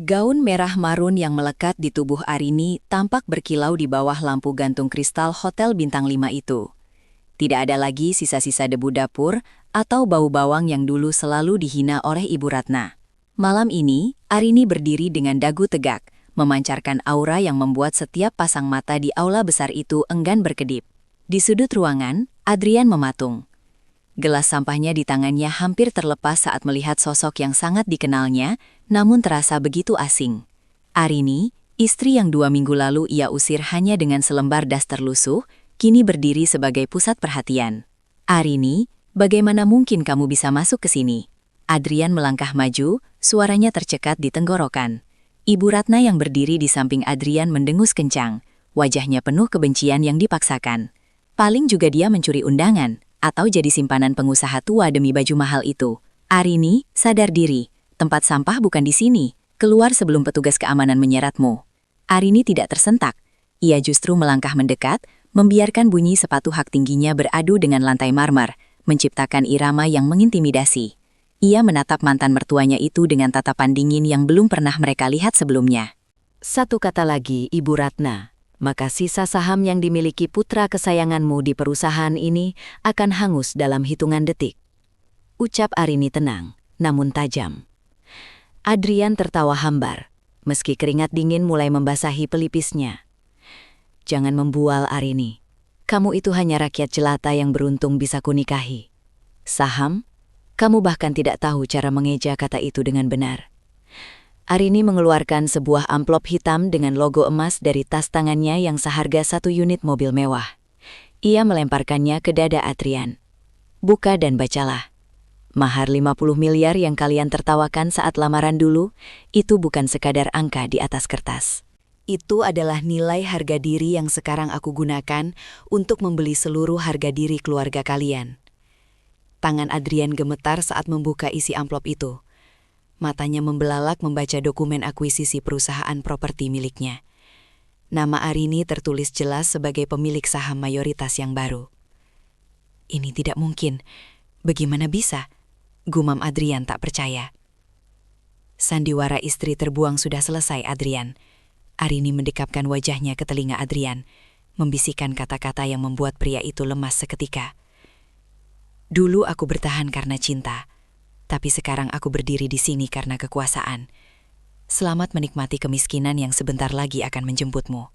Gaun merah marun yang melekat di tubuh Arini tampak berkilau di bawah lampu gantung kristal Hotel Bintang 5 itu. Tidak ada lagi sisa-sisa debu dapur atau bau bawang yang dulu selalu dihina oleh Ibu Ratna. Malam ini, Arini berdiri dengan dagu tegak, memancarkan aura yang membuat setiap pasang mata di aula besar itu enggan berkedip. Di sudut ruangan, Adrian mematung. Gelas sampahnya di tangannya hampir terlepas saat melihat sosok yang sangat dikenalnya, namun terasa begitu asing. Arini, istri yang 2 minggu lalu ia usir hanya dengan selembar daster lusuh, kini berdiri sebagai pusat perhatian. "Arini, bagaimana mungkin kamu bisa masuk ke sini?" Adrian melangkah maju, suaranya tercekat di tenggorokan. Ibu Ratna yang berdiri di samping Adrian mendengus kencang, wajahnya penuh kebencian yang dipaksakan. Paling juga dia mencuri undangan, atau jadi simpanan pengusaha tua demi baju mahal itu. "Arini, sadar diri, tempat sampah bukan di sini, keluar sebelum petugas keamanan menyeretmu." Arini tidak tersentak, ia justru melangkah mendekat, membiarkan bunyi sepatu hak tingginya beradu dengan lantai marmer, menciptakan irama yang mengintimidasi. Ia menatap mantan mertuanya itu dengan tatapan dingin yang belum pernah mereka lihat sebelumnya. "Satu kata lagi, Ibu Ratna, maka sisa saham yang dimiliki putra kesayanganmu di perusahaan ini akan hangus dalam hitungan detik," ucap Arini tenang, namun tajam. Adrian tertawa hambar, meski keringat dingin mulai membasahi pelipisnya. "Jangan membual, Arini. Kamu itu hanya rakyat jelata yang beruntung bisa kunikahi. Saham? Kamu bahkan tidak tahu cara mengeja kata itu dengan benar. Arini mengeluarkan sebuah amplop hitam dengan logo emas dari tas tangannya yang seharga 1 unit mobil mewah. Ia melemparkannya ke dada Adrian. Buka dan bacalah. Mahar 50 miliar yang kalian tertawakan saat lamaran dulu, itu bukan sekadar angka di atas kertas. Itu adalah nilai harga diri yang sekarang aku gunakan untuk membeli seluruh harga diri keluarga kalian. Tangan Adrian gemetar saat membuka isi amplop itu. Matanya membelalak membaca dokumen akuisisi perusahaan properti miliknya. Nama Arini tertulis jelas sebagai pemilik saham mayoritas yang baru. Ini tidak mungkin. Bagaimana bisa? Gumam Adrian tak percaya. Sandiwara istri terbuang sudah selesai, Adrian. Arini mendekapkan wajahnya ke telinga Adrian, membisikkan kata-kata yang membuat pria itu lemas seketika. Dulu aku bertahan karena cinta, tapi sekarang aku berdiri di sini karena kekuasaan. Selamat menikmati kemiskinan yang sebentar lagi akan menjemputmu.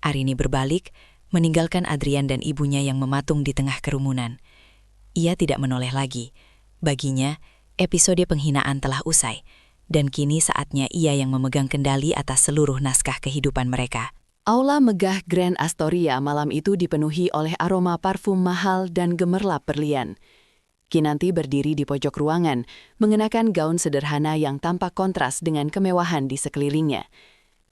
Arini berbalik, meninggalkan Adrian dan ibunya yang mematung di tengah kerumunan. Ia tidak menoleh lagi. Baginya, episode penghinaan telah usai. Dan kini saatnya ia yang memegang kendali atas seluruh naskah kehidupan mereka. Aula megah Grand Astoria malam itu dipenuhi oleh aroma parfum mahal dan gemerlap berlian. Kinanti berdiri di pojok ruangan, mengenakan gaun sederhana yang tampak kontras dengan kemewahan di sekelilingnya.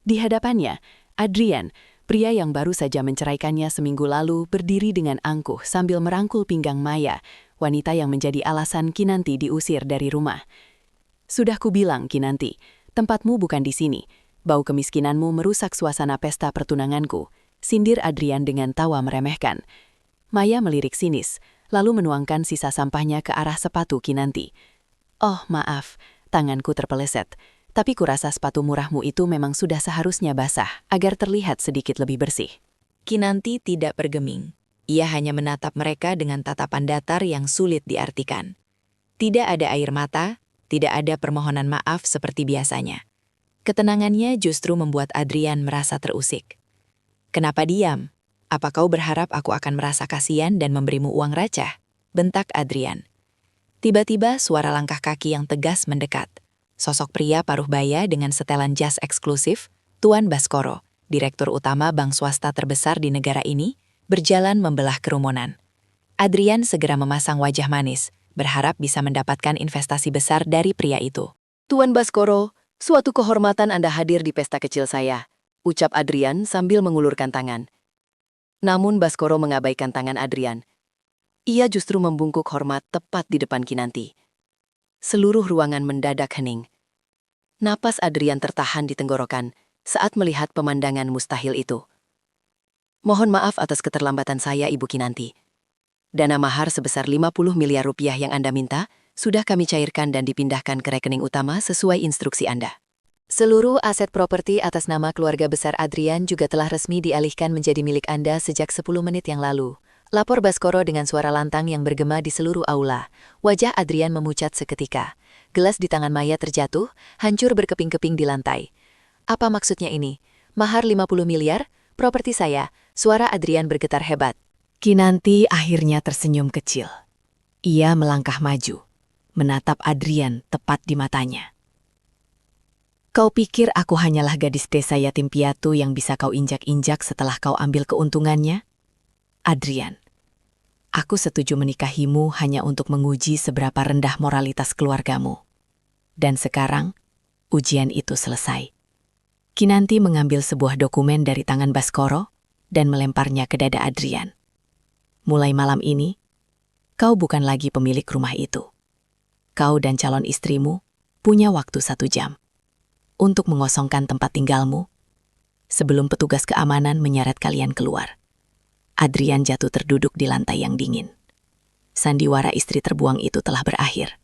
Di hadapannya, Adrian, pria yang baru saja menceraikannya seminggu lalu, berdiri dengan angkuh sambil merangkul pinggang Maya, wanita yang menjadi alasan Kinanti diusir dari rumah. Sudah kubilang, Kinanti, tempatmu bukan di sini. Bau kemiskinanmu merusak suasana pesta pertunanganku, sindir Adrian dengan tawa meremehkan. Maya melirik sinis, lalu menuangkan sisa sampahnya ke arah sepatu Kinanti. Oh, maaf, tanganku terpeleset. Tapi kurasa sepatu murahmu itu memang sudah seharusnya basah, agar terlihat sedikit lebih bersih. Kinanti tidak bergeming. Ia hanya menatap mereka dengan tatapan datar yang sulit diartikan. Tidak ada air mata, tidak ada permohonan maaf seperti biasanya. Ketenangannya justru membuat Adrian merasa terusik. Kenapa diam? Apa kau berharap aku akan merasa kasihan dan memberimu uang receh? Bentak Adrian. Tiba-tiba suara langkah kaki yang tegas mendekat. Sosok pria paruh baya dengan setelan jas eksklusif, Tuan Baskoro, direktur utama bank swasta terbesar di negara ini, berjalan membelah kerumunan. Adrian segera memasang wajah manis, berharap bisa mendapatkan investasi besar dari pria itu. Tuan Baskoro, suatu kehormatan Anda hadir di pesta kecil saya, ucap Adrian sambil mengulurkan tangan. Namun Baskoro mengabaikan tangan Adrian. Ia justru membungkuk hormat tepat di depan Kinanti. Seluruh ruangan mendadak hening. Napas Adrian tertahan di tenggorokan saat melihat pemandangan mustahil itu. Mohon maaf atas keterlambatan saya, Ibu Kinanti. Dana mahar sebesar 50 miliar rupiah yang Anda minta, sudah kami cairkan dan dipindahkan ke rekening utama sesuai instruksi Anda. Seluruh aset properti atas nama keluarga besar Adrian juga telah resmi dialihkan menjadi milik Anda sejak 10 menit yang lalu. Lapor Baskoro dengan suara lantang yang bergema di seluruh aula. Wajah Adrian memucat seketika. Gelas di tangan Maya terjatuh, hancur berkeping-keping di lantai. Apa maksudnya ini? Mahar 50 miliar? Properti saya. Suara Adrian bergetar hebat. Kinanti akhirnya tersenyum kecil. Ia melangkah maju, menatap Adrian tepat di matanya. Kau pikir aku hanyalah gadis desa yatim piatu yang bisa kau injak-injak setelah kau ambil keuntungannya? Adrian, aku setuju menikahimu hanya untuk menguji seberapa rendah moralitas keluargamu. Dan sekarang, ujian itu selesai. Kinanti mengambil sebuah dokumen dari tangan Baskoro dan melemparnya ke dada Adrian. Mulai malam ini, kau bukan lagi pemilik rumah itu. Kau dan calon istrimu punya waktu 1 jam untuk mengosongkan tempat tinggalmu sebelum petugas keamanan menyeret kalian keluar. Adrian jatuh terduduk di lantai yang dingin. Sandiwara istri terbuang itu telah berakhir.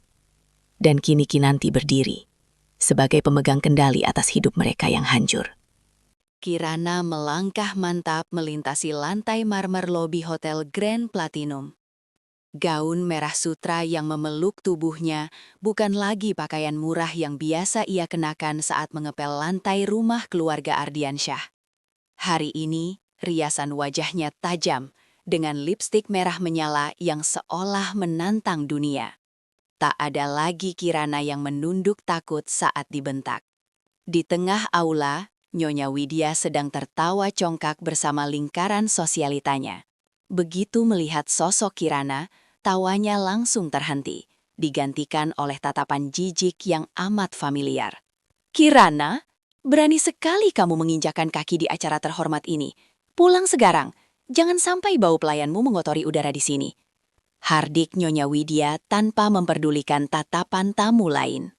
Dan kini Kinanti berdiri sebagai pemegang kendali atas hidup mereka yang hancur. Kirana melangkah mantap melintasi lantai marmer lobi Hotel Grand Platinum. Gaun merah sutra yang memeluk tubuhnya bukan lagi pakaian murah yang biasa ia kenakan saat mengepel lantai rumah keluarga Ardiansyah. Hari ini, Riasan wajahnya tajam, dengan lipstik merah menyala yang seolah menantang dunia. Tak ada lagi Kirana yang menunduk takut saat dibentak. Di tengah aula, Nyonya Widya sedang tertawa congkak bersama lingkaran sosialitanya. Begitu melihat sosok Kirana, tawanya langsung terhenti, digantikan oleh tatapan jijik yang amat familiar. "Kirana, berani sekali kamu menginjakan kaki di acara terhormat ini. Pulang sekarang, jangan sampai bau pelayanmu mengotori udara di sini." Hardik Nyonya Widya tanpa memperdulikan tatapan tamu lain.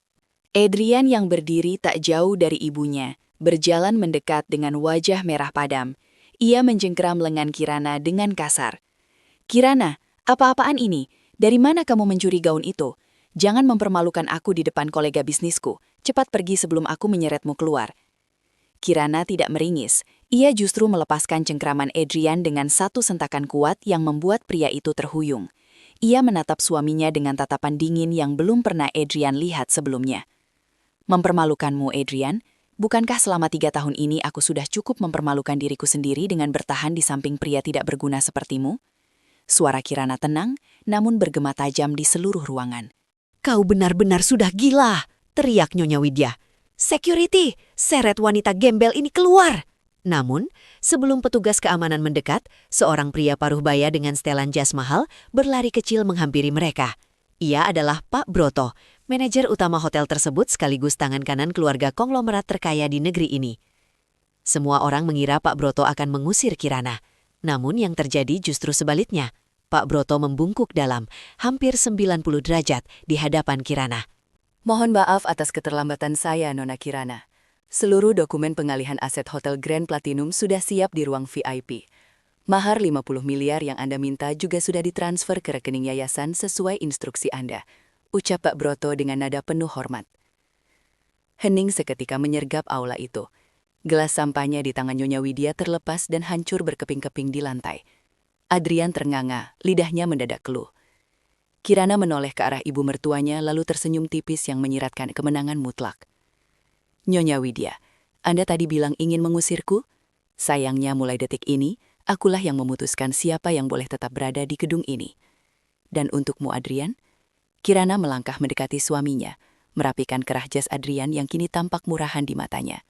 Adrian yang berdiri tak jauh dari ibunya, berjalan mendekat dengan wajah merah padam. Ia menjengkram lengan Kirana dengan kasar. "Kirana, apa-apaan ini? Dari mana kamu mencuri gaun itu? Jangan mempermalukan aku di depan kolega bisnisku. Cepat pergi sebelum aku menyeretmu keluar." Kirana tidak meringis. Ia justru melepaskan cengkraman Adrian dengan satu sentakan kuat yang membuat pria itu terhuyung. Ia menatap suaminya dengan tatapan dingin yang belum pernah Adrian lihat sebelumnya. "Mempermalukanmu, Adrian? Bukankah selama 3 tahun ini aku sudah cukup mempermalukan diriku sendiri dengan bertahan di samping pria tidak berguna sepertimu?" Suara Kirana tenang, namun bergema tajam di seluruh ruangan. Kau benar-benar sudah gila, teriak Nyonya Widya. Security, seret wanita gembel ini keluar. Namun, sebelum petugas keamanan mendekat, seorang pria paruh baya dengan setelan jas mahal berlari kecil menghampiri mereka. Ia adalah Pak Broto, manajer utama hotel tersebut sekaligus tangan kanan keluarga konglomerat terkaya di negeri ini. Semua orang mengira Pak Broto akan mengusir Kirana. Namun yang terjadi justru sebaliknya. Pak Broto membungkuk dalam, hampir 90 derajat di hadapan Kirana. "Mohon maaf atas keterlambatan saya, Nona Kirana. Seluruh dokumen pengalihan aset Hotel Grand Platinum sudah siap di ruang VIP. Mahar 50 miliar yang Anda minta juga sudah ditransfer ke rekening yayasan sesuai instruksi Anda," ucap Pak Broto dengan nada penuh hormat. Hening seketika menyergap aula itu. Gelas sampahnya di tangan Nyonya Widya terlepas dan hancur berkeping-keping di lantai. Adrian ternganga, lidahnya mendadak keluh. Kirana menoleh ke arah ibu mertuanya lalu tersenyum tipis yang menyiratkan kemenangan mutlak. "Nyonya Widya, Anda tadi bilang ingin mengusirku? Sayangnya mulai detik ini, akulah yang memutuskan siapa yang boleh tetap berada di gedung ini. Dan untukmu, Adrian?" Kirana melangkah mendekati suaminya, merapikan kerah jas Adrian yang kini tampak murahan di matanya.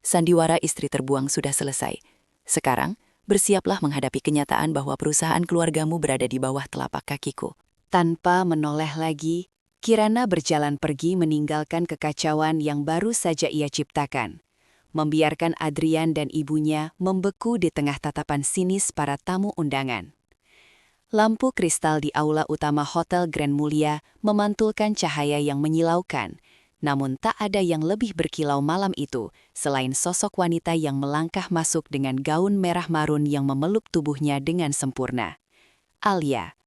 "Sandiwara istri terbuang sudah selesai. Sekarang, bersiaplah menghadapi kenyataan bahwa perusahaan keluargamu berada di bawah telapak kakiku." Tanpa menoleh lagi, Kirana berjalan pergi meninggalkan kekacauan yang baru saja ia ciptakan, membiarkan Adrian dan ibunya membeku di tengah tatapan sinis para tamu undangan. Lampu kristal di aula utama Hotel Grand Mulia memantulkan cahaya yang menyilaukan, namun tak ada yang lebih berkilau malam itu selain sosok wanita yang melangkah masuk dengan gaun merah marun yang memeluk tubuhnya dengan sempurna. Alia.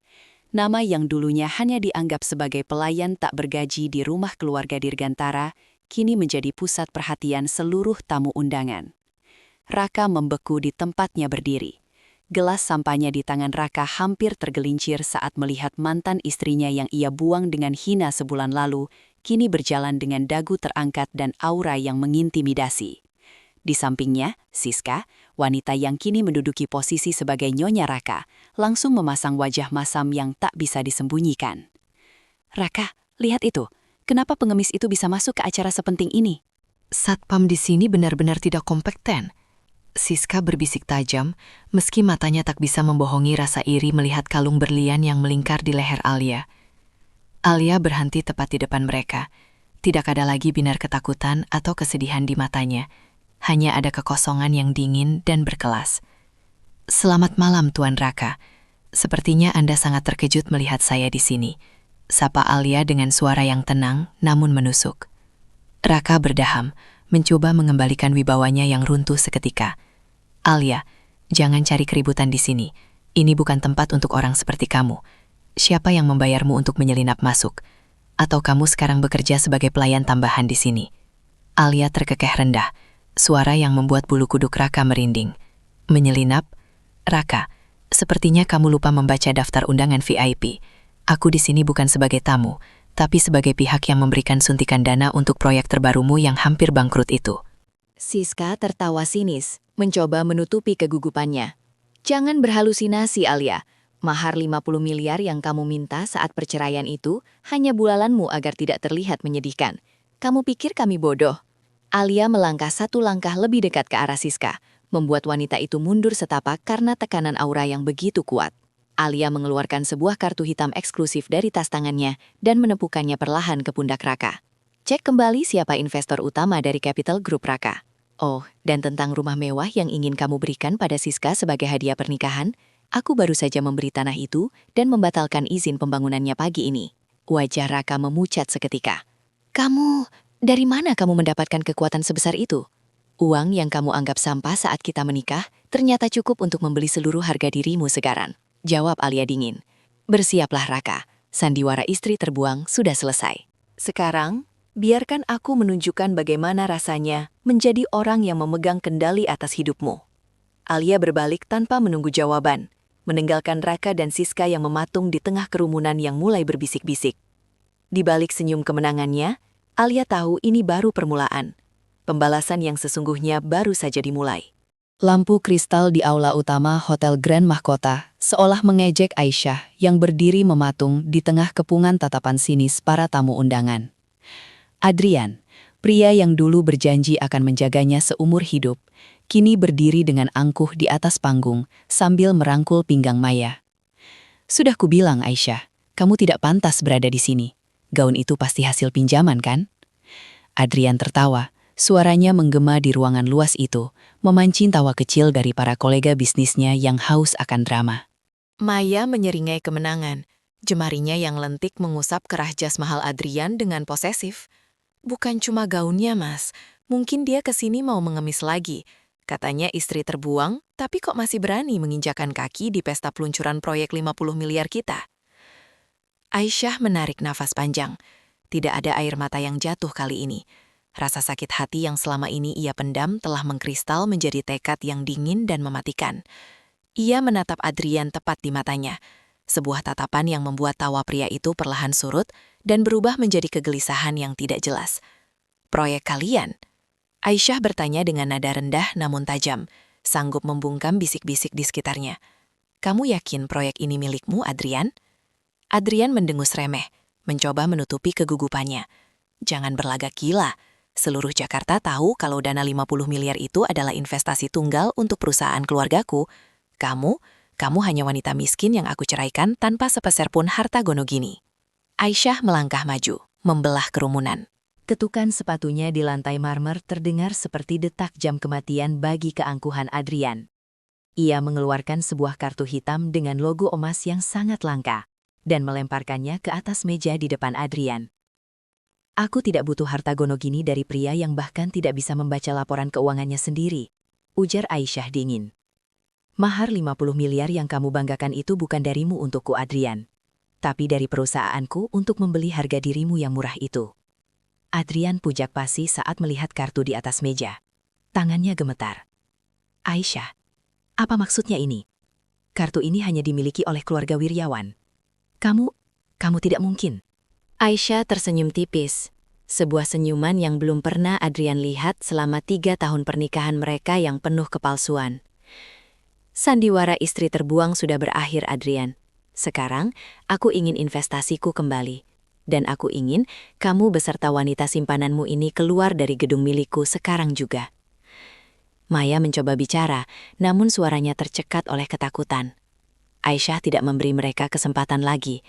Nama yang dulunya hanya dianggap sebagai pelayan tak bergaji di rumah keluarga Dirgantara, kini menjadi pusat perhatian seluruh tamu undangan. Raka membeku di tempatnya berdiri. Gelas sampahnya di tangan Raka hampir tergelincir saat melihat mantan istrinya yang ia buang dengan hina sebulan lalu, kini berjalan dengan dagu terangkat dan aura yang mengintimidasi. Di sampingnya, Siska, wanita yang kini menduduki posisi sebagai Nyonya Raka, langsung memasang wajah masam yang tak bisa disembunyikan. "Raka, lihat itu. Kenapa pengemis itu bisa masuk ke acara sepenting ini?" Satpam di sini benar-benar tidak kompeten. Siska berbisik tajam, meski matanya tak bisa membohongi rasa iri melihat kalung berlian yang melingkar di leher Alia. Alia berhenti tepat di depan mereka. Tidak ada lagi binar ketakutan atau kesedihan di matanya. Hanya ada kekosongan yang dingin dan berkelas. "Selamat malam, Tuan Raka. Sepertinya Anda sangat terkejut melihat saya di sini," sapa Alia dengan suara yang tenang namun menusuk. Raka berdaham, mencoba mengembalikan wibawanya yang runtuh seketika. "Alia, jangan cari keributan di sini. Ini bukan tempat untuk orang seperti kamu. Siapa yang membayarmu untuk menyelinap masuk? Atau kamu sekarang bekerja sebagai pelayan tambahan di sini?" Alia terkekeh rendah, suara yang membuat bulu kuduk Raka merinding. "Menyelinap? Raka, sepertinya kamu lupa membaca daftar undangan VIP. Aku di sini bukan sebagai tamu, tapi sebagai pihak yang memberikan suntikan dana untuk proyek terbarumu yang hampir bangkrut itu." Siska tertawa sinis, mencoba menutupi kegugupannya. Jangan berhalusinasi, Alia. Mahar 50 miliar yang kamu minta saat perceraian itu hanya bulalanmu agar tidak terlihat menyedihkan. Kamu pikir kami bodoh? Alia melangkah satu langkah lebih dekat ke arah Siska, membuat wanita itu mundur setapak karena tekanan aura yang begitu kuat. Alia mengeluarkan sebuah kartu hitam eksklusif dari tas tangannya dan menepukannya perlahan ke pundak Raka. Cek kembali siapa investor utama dari Capital Group Raka. Oh, dan tentang rumah mewah yang ingin kamu berikan pada Siska sebagai hadiah pernikahan, aku baru saja memberi tanah itu dan membatalkan izin pembangunannya pagi ini. Wajah Raka memucat seketika. Dari mana kamu mendapatkan kekuatan sebesar itu? Uang yang kamu anggap sampah saat kita menikah ternyata cukup untuk membeli seluruh harga dirimu sekarang. Jawab Alia dingin. Bersiaplah Raka, sandiwara istri terbuang sudah selesai. Sekarang, biarkan aku menunjukkan bagaimana rasanya menjadi orang yang memegang kendali atas hidupmu. Alia berbalik tanpa menunggu jawaban, meninggalkan Raka dan Siska yang mematung di tengah kerumunan yang mulai berbisik-bisik. Di balik senyum kemenangannya, Alia tahu ini baru permulaan. Pembalasan yang sesungguhnya baru saja dimulai. Lampu kristal di aula utama Hotel Grand Mahkota seolah mengejek Aisyah yang berdiri mematung di tengah kepungan tatapan sinis para tamu undangan. Adrian, pria yang dulu berjanji akan menjaganya seumur hidup, kini berdiri dengan angkuh di atas panggung sambil merangkul pinggang Maya. Sudah kubilang Aisyah, kamu tidak pantas berada di sini. Gaun itu pasti hasil pinjaman kan? Adrian tertawa, suaranya menggema di ruangan luas itu, memancing tawa kecil dari para kolega bisnisnya yang haus akan drama. Maya menyeringai kemenangan, jemarinya yang lentik mengusap kerah jas mahal Adrian dengan posesif. Bukan cuma gaunnya, Mas. Mungkin dia kesini mau mengemis lagi. Katanya istri terbuang, tapi kok masih berani menginjakan kaki di pesta peluncuran proyek 50 miliar kita. Aisyah menarik nafas panjang. Tidak ada air mata yang jatuh kali ini. Rasa sakit hati yang selama ini ia pendam telah mengkristal menjadi tekad yang dingin dan mematikan. Ia menatap Adrian tepat di matanya. Sebuah tatapan yang membuat tawa pria itu perlahan surut dan berubah menjadi kegelisahan yang tidak jelas. Proyek kalian? Aisyah bertanya dengan nada rendah namun tajam, sanggup membungkam bisik-bisik di sekitarnya. Kamu yakin proyek ini milikmu, Adrian? Adrian mendengus remeh, mencoba menutupi kegugupannya. Jangan berlagak gila. Seluruh Jakarta tahu kalau dana 50 miliar itu adalah investasi tunggal untuk perusahaan keluargaku. Kamu hanya wanita miskin yang aku ceraikan tanpa sepeser pun harta gono gini. Aisyah melangkah maju, membelah kerumunan. Ketukan sepatunya di lantai marmer terdengar seperti detak jam kematian bagi keangkuhan Adrian. Ia mengeluarkan sebuah kartu hitam dengan logo emas yang sangat langka dan melemparkannya ke atas meja di depan Adrian. Aku tidak butuh harta gono gini dari pria yang bahkan tidak bisa membaca laporan keuangannya sendiri, ujar Aisyah dingin. Mahar 50 miliar yang kamu banggakan itu bukan darimu untukku, Adrian, tapi dari perusahaanku untuk membeli harga dirimu yang murah itu. Adrian pujak pasi saat melihat kartu di atas meja. Tangannya gemetar. Aisyah, apa maksudnya ini? Kartu ini hanya dimiliki oleh keluarga Wiryawan. Kamu tidak mungkin. Aisyah tersenyum tipis. Sebuah senyuman yang belum pernah Adrian lihat selama 3 tahun pernikahan mereka yang penuh kepalsuan. Sandiwara istri terbuang sudah berakhir, Adrian. Sekarang, aku ingin investasiku kembali. Dan aku ingin kamu beserta wanita simpananmu ini keluar dari gedung milikku sekarang juga. Maya mencoba bicara, namun suaranya tercekat oleh ketakutan. Aisyah tidak memberi mereka kesempatan lagi.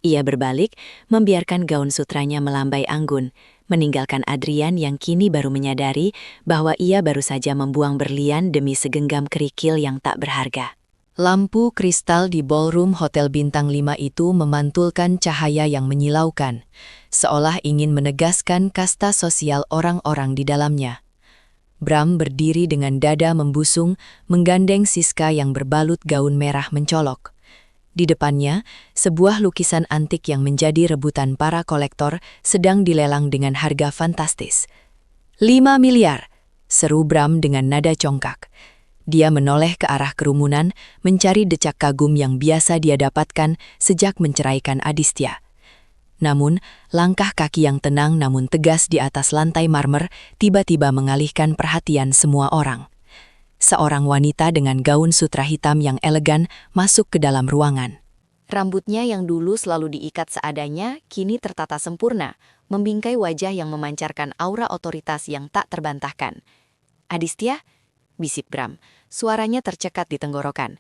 Ia berbalik, membiarkan gaun sutranya melambai anggun, meninggalkan Adrian yang kini baru menyadari bahwa ia baru saja membuang berlian demi segenggam kerikil yang tak berharga. Lampu kristal di ballroom Hotel Bintang 5 itu memantulkan cahaya yang menyilaukan, seolah ingin menegaskan kasta sosial orang-orang di dalamnya. Bram berdiri dengan dada membusung, menggandeng Siska yang berbalut gaun merah mencolok. Di depannya, sebuah lukisan antik yang menjadi rebutan para kolektor sedang dilelang dengan harga fantastis. 5 miliar, seru Bram dengan nada congkak. Dia menoleh ke arah kerumunan, mencari decak kagum yang biasa dia dapatkan sejak menceraikan Aditya. Namun, langkah kaki yang tenang namun tegas di atas lantai marmer tiba-tiba mengalihkan perhatian semua orang. Seorang wanita dengan gaun sutra hitam yang elegan masuk ke dalam ruangan. Rambutnya yang dulu selalu diikat seadanya, kini tertata sempurna, membingkai wajah yang memancarkan aura otoritas yang tak terbantahkan. "Aditya?" bisik Bram. Suaranya tercekat di tenggorokan.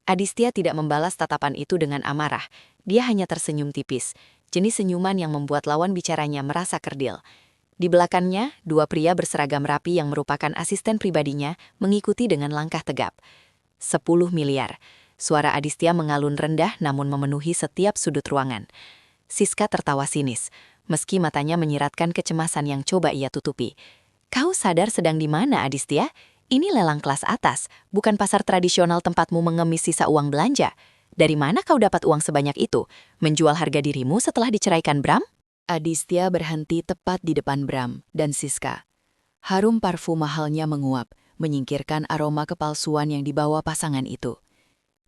Aditya tidak membalas tatapan itu dengan amarah. Dia hanya tersenyum tipis, jenis senyuman yang membuat lawan bicaranya merasa kerdil. Di belakangnya, dua pria berseragam rapi yang merupakan asisten pribadinya mengikuti dengan langkah tegap. 10 miliar. Suara Aditya mengalun rendah namun memenuhi setiap sudut ruangan. Siska tertawa sinis, meski matanya menyiratkan kecemasan yang coba ia tutupi. "Kau sadar sedang di mana, Aditya? Ini lelang kelas atas, bukan pasar tradisional tempatmu mengemis sisa uang belanja. Dari mana kau dapat uang sebanyak itu? Menjual harga dirimu setelah diceraikan Bram?" Aditya berhenti tepat di depan Bram dan Siska. Harum parfum mahalnya menguap, menyingkirkan aroma kepalsuan yang dibawa pasangan itu.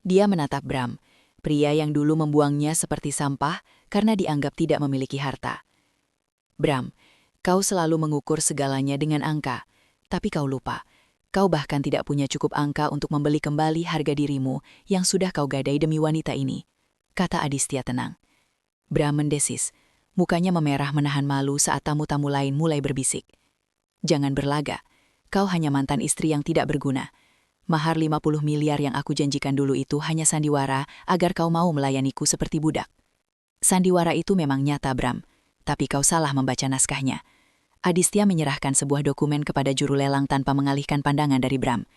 Dia menatap Bram, pria yang dulu membuangnya seperti sampah karena dianggap tidak memiliki harta. "Bram, kau selalu mengukur segalanya dengan angka, tapi kau lupa. Kau bahkan tidak punya cukup angka untuk membeli kembali harga dirimu yang sudah kau gadai demi wanita ini," kata Aditya tenang. Bram mendesis, mukanya memerah menahan malu saat tamu-tamu lain mulai berbisik. "Jangan berlaga, kau hanya mantan istri yang tidak berguna. Mahar 50 miliar yang aku janjikan dulu itu hanya sandiwara agar kau mau melayaniku seperti budak." Sandiwara itu memang nyata, Bram, tapi kau salah membaca naskahnya. Aditya menyerahkan sebuah dokumen kepada juru lelang tanpa mengalihkan pandangan dari Bram.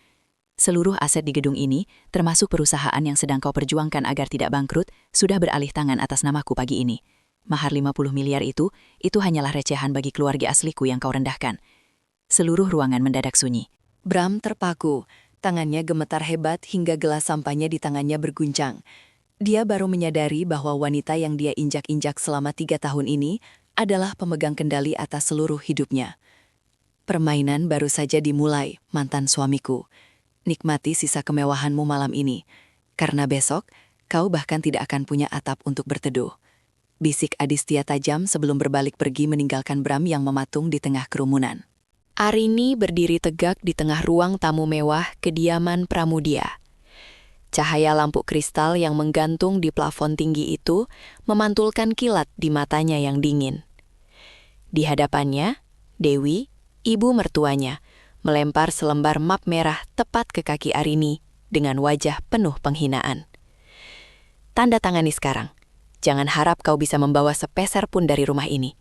"Seluruh aset di gedung ini, termasuk perusahaan yang sedang kau perjuangkan agar tidak bangkrut, sudah beralih tangan atas namaku pagi ini. Mahar 50 miliar itu hanyalah recehan bagi keluarga asliku yang kau rendahkan." Seluruh ruangan mendadak sunyi. Bram terpaku, tangannya gemetar hebat hingga gelas sampahnya di tangannya berguncang. Dia baru menyadari bahwa wanita yang dia injak-injak selama 3 tahun ini adalah pemegang kendali atas seluruh hidupnya. "Permainan baru saja dimulai, mantan suamiku. Nikmati sisa kemewahanmu malam ini, karena besok kau bahkan tidak akan punya atap untuk berteduh," bisik Aditya tajam sebelum berbalik pergi meninggalkan Bram yang mematung di tengah kerumunan. Arini berdiri tegak di tengah ruang tamu mewah kediaman Pramudia. Cahaya lampu kristal yang menggantung di plafon tinggi itu memantulkan kilat di matanya yang dingin. Di hadapannya, Dewi, ibu mertuanya, melempar selembar map merah tepat ke kaki Arini dengan wajah penuh penghinaan. "Tanda tangani sekarang. Jangan harap kau bisa membawa sepeser pun dari rumah ini.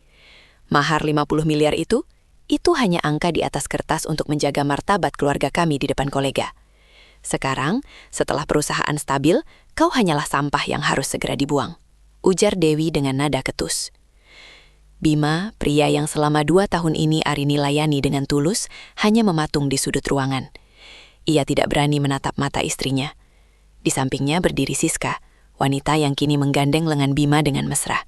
Mahar 50 miliar itu hanya angka di atas kertas untuk menjaga martabat keluarga kami di depan kolega. Sekarang, setelah perusahaan stabil, kau hanyalah sampah yang harus segera dibuang," ujar Dewi dengan nada ketus. Bima, pria yang selama 2 tahun ini Arini layani dengan tulus, hanya mematung di sudut ruangan. Ia tidak berani menatap mata istrinya. Di sampingnya berdiri Siska, wanita yang kini menggandeng lengan Bima dengan mesra.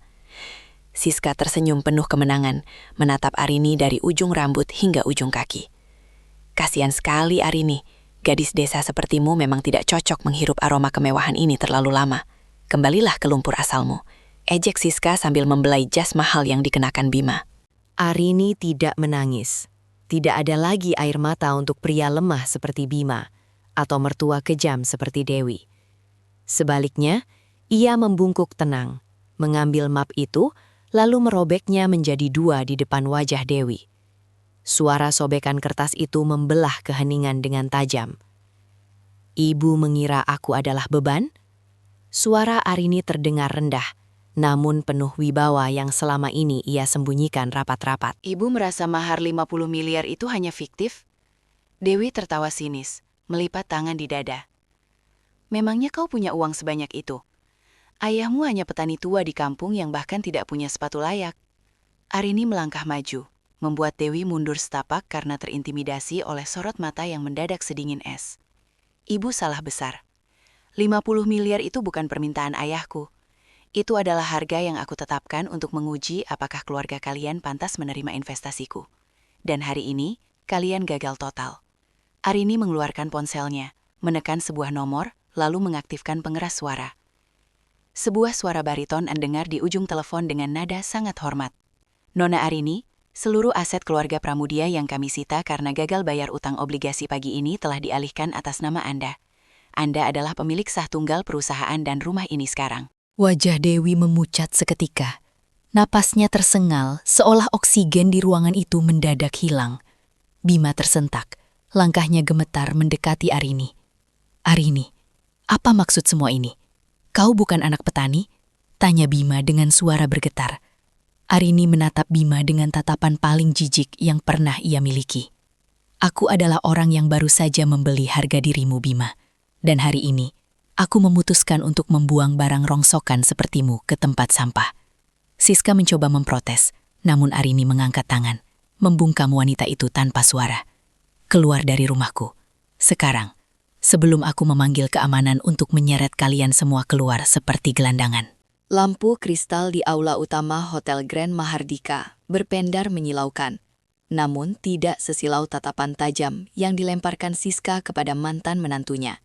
Siska tersenyum penuh kemenangan, menatap Arini dari ujung rambut hingga ujung kaki. "Kasihan sekali Arini, gadis desa sepertimu memang tidak cocok menghirup aroma kemewahan ini terlalu lama. Kembalilah ke lumpur asalmu," ejek Siska sambil membelai jas mahal yang dikenakan Bima. Arini tidak menangis. Tidak ada lagi air mata untuk pria lemah seperti Bima atau mertua kejam seperti Dewi. Sebaliknya, ia membungkuk tenang, mengambil map itu, lalu merobeknya menjadi 2 di depan wajah Dewi. Suara sobekan kertas itu membelah keheningan dengan tajam. "Ibu mengira aku adalah beban?" Suara Arini terdengar rendah, namun penuh wibawa yang selama ini ia sembunyikan rapat-rapat. "Ibu merasa mahar 50 miliar itu hanya fiktif?" Dewi tertawa sinis, melipat tangan di dada. "Memangnya kau punya uang sebanyak itu? Ayahmu hanya petani tua di kampung yang bahkan tidak punya sepatu layak." Arini melangkah maju, membuat Dewi mundur setapak karena terintimidasi oleh sorot mata yang mendadak sedingin es. "Ibu salah besar. 50 miliar itu bukan permintaan ayahku. Itu adalah harga yang aku tetapkan untuk menguji apakah keluarga kalian pantas menerima investasiku. Dan hari ini, kalian gagal total." Arini mengeluarkan ponselnya, menekan sebuah nomor, lalu mengaktifkan pengeras suara. Sebuah suara bariton mendengar di ujung telepon dengan nada sangat hormat. Nona Arini, seluruh aset keluarga Pramudia yang kami sita karena gagal bayar utang obligasi pagi ini telah dialihkan atas nama Anda. Anda adalah pemilik sah tunggal perusahaan dan rumah ini sekarang. Wajah Dewi memucat seketika. Napasnya tersengal, seolah oksigen di ruangan itu mendadak hilang. Bima tersentak, langkahnya gemetar mendekati Arini. Arini, apa maksud semua ini? Kau bukan anak petani? Tanya Bima dengan suara bergetar. Arini menatap Bima dengan tatapan paling jijik yang pernah ia miliki. Aku adalah orang yang baru saja membeli harga dirimu, Bima. Dan hari ini, aku memutuskan untuk membuang barang rongsokan sepertimu ke tempat sampah. Siska mencoba memprotes, namun Arini mengangkat tangan, membungkam wanita itu tanpa suara. Keluar dari rumahku. Sekarang. Sebelum aku memanggil keamanan untuk menyeret kalian semua keluar seperti gelandangan. Lampu kristal di aula utama Hotel Grand Mahardika berpendar menyilaukan. Namun tidak sesilau tatapan tajam yang dilemparkan Siska kepada mantan menantunya.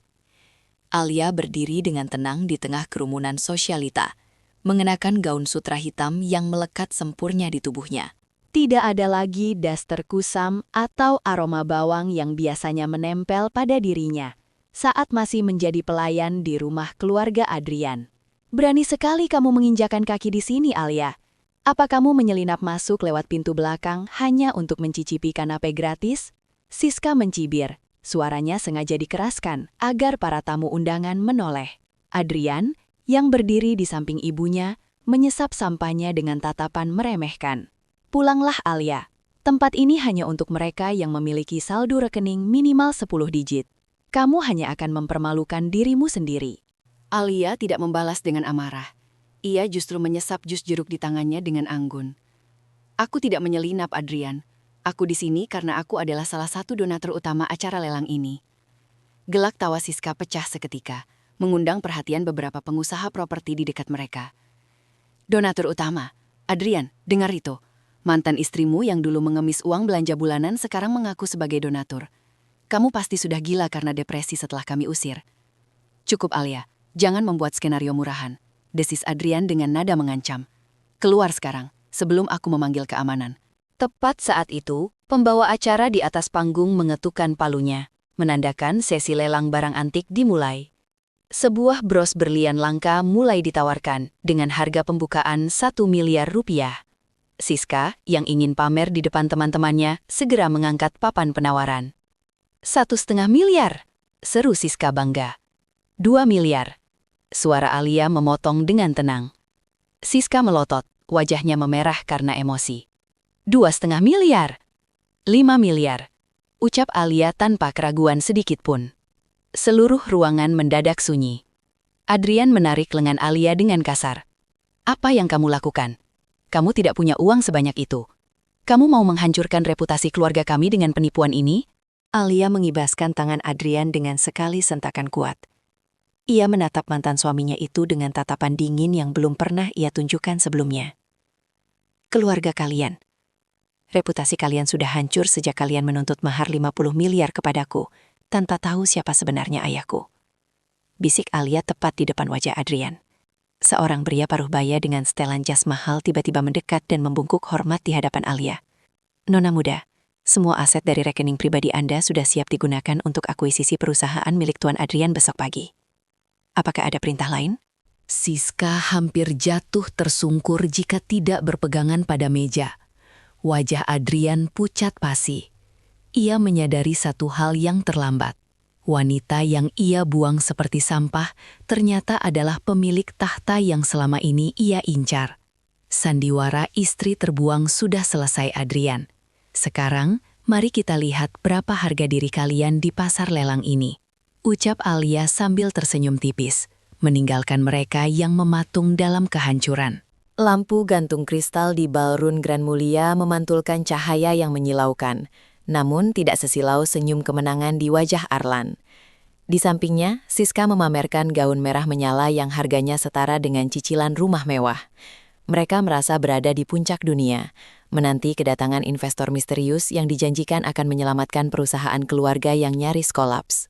Alia berdiri dengan tenang di tengah kerumunan sosialita, mengenakan gaun sutra hitam yang melekat sempurna di tubuhnya. Tidak ada lagi daster kusam atau aroma bawang yang biasanya menempel pada dirinya saat masih menjadi pelayan di rumah keluarga Adrian. Berani sekali kamu menginjakan kaki di sini, Alia. Apa kamu menyelinap masuk lewat pintu belakang hanya untuk mencicipi kanape gratis? Siska mencibir. Suaranya sengaja dikeraskan agar para tamu undangan menoleh. Adrian, yang berdiri di samping ibunya, menyesap sampahnya dengan tatapan meremehkan. Pulanglah, Alia. Tempat ini hanya untuk mereka yang memiliki saldo rekening minimal 10 digit. Kamu hanya akan mempermalukan dirimu sendiri. Alia tidak membalas dengan amarah. Ia justru menyesap jus jeruk di tangannya dengan anggun. Aku tidak menyelinap, Adrian. Aku di sini karena aku adalah salah satu donatur utama acara lelang ini. Gelak tawa Siska pecah seketika, mengundang perhatian beberapa pengusaha properti di dekat mereka. Donatur utama? Adrian, dengar itu. Mantan istrimu yang dulu mengemis uang belanja bulanan sekarang mengaku sebagai donatur. Kamu pasti sudah gila karena depresi setelah kami usir. Cukup, Alia. Jangan membuat skenario murahan. Desis Adrian dengan nada mengancam. Keluar sekarang, sebelum aku memanggil keamanan. Tepat saat itu, pembawa acara di atas panggung mengetukkan palunya, menandakan sesi lelang barang antik dimulai. Sebuah bros berlian langka mulai ditawarkan dengan harga pembukaan 1 miliar rupiah. Siska, yang ingin pamer di depan teman-temannya, segera mengangkat papan penawaran. 1,5 miliar, seru Siska bangga. 2 miliar. Suara Alia memotong dengan tenang. Siska melotot, wajahnya memerah karena emosi. 2,5 miliar. 5 miliar. Ucap Alia tanpa keraguan sedikit pun. Seluruh ruangan mendadak sunyi. Adrian menarik lengan Alia dengan kasar. Apa yang kamu lakukan? Kamu tidak punya uang sebanyak itu. Kamu mau menghancurkan reputasi keluarga kami dengan penipuan ini? Alia mengibaskan tangan Adrian dengan sekali sentakan kuat. Ia menatap mantan suaminya itu dengan tatapan dingin yang belum pernah ia tunjukkan sebelumnya. Keluarga kalian. Reputasi kalian sudah hancur sejak kalian menuntut mahar 50 miliar kepadaku, tanpa tahu siapa sebenarnya ayahku. Bisik Alia tepat di depan wajah Adrian. Seorang pria paruh baya dengan setelan jas mahal tiba-tiba mendekat dan membungkuk hormat di hadapan Alia. Nona muda, semua aset dari rekening pribadi Anda sudah siap digunakan untuk akuisisi perusahaan milik Tuan Adrian besok pagi. Apakah ada perintah lain? Siska hampir jatuh tersungkur jika tidak berpegangan pada meja. Wajah Adrian pucat pasi. Ia menyadari satu hal yang terlambat. Wanita yang ia buang seperti sampah ternyata adalah pemilik tahta yang selama ini ia incar. Sandiwara istri terbuang sudah selesai, Adrian. Sekarang, mari kita lihat berapa harga diri kalian di pasar lelang ini. Ucap Alia sambil tersenyum tipis, meninggalkan mereka yang mematung dalam kehancuran. Lampu gantung kristal di ballroom Grand Mulia memantulkan cahaya yang menyilaukan, namun tidak sesilau senyum kemenangan di wajah Arlan. Di sampingnya, Siska memamerkan gaun merah menyala yang harganya setara dengan cicilan rumah mewah. Mereka merasa berada di puncak dunia, menanti kedatangan investor misterius yang dijanjikan akan menyelamatkan perusahaan keluarga yang nyaris kolaps.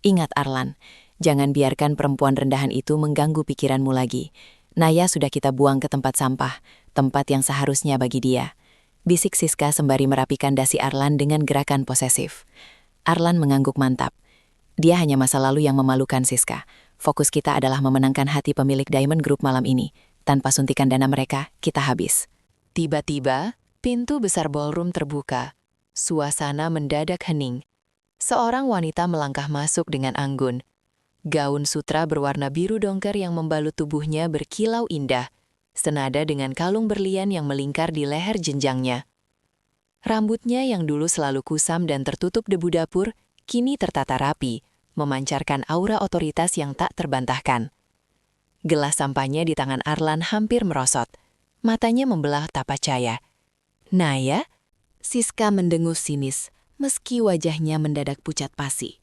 Ingat Arlan, Jangan biarkan perempuan rendahan itu mengganggu pikiranmu lagi. Naya sudah kita buang ke tempat sampah, tempat yang seharusnya bagi dia. Bisik Siska sembari merapikan dasi Arlan dengan gerakan posesif. Arlan mengangguk mantap. Dia hanya masa lalu yang memalukan Siska. Fokus kita adalah memenangkan hati pemilik Diamond Group malam ini. Tanpa suntikan dana mereka, kita habis. Tiba-tiba, pintu besar ballroom terbuka. Suasana mendadak hening. Seorang wanita melangkah masuk dengan anggun. Gaun sutra berwarna biru dongker yang membalut tubuhnya berkilau indah, senada dengan kalung berlian yang melingkar di leher jenjangnya. Rambutnya yang dulu selalu kusam dan tertutup debu dapur, kini tertata rapi, memancarkan aura otoritas yang tak terbantahkan. Gelas sampahnya di tangan Arlan hampir merosot. Matanya membelah tak percaya. Naya? Siska mendengus sinis, meski wajahnya mendadak pucat pasi.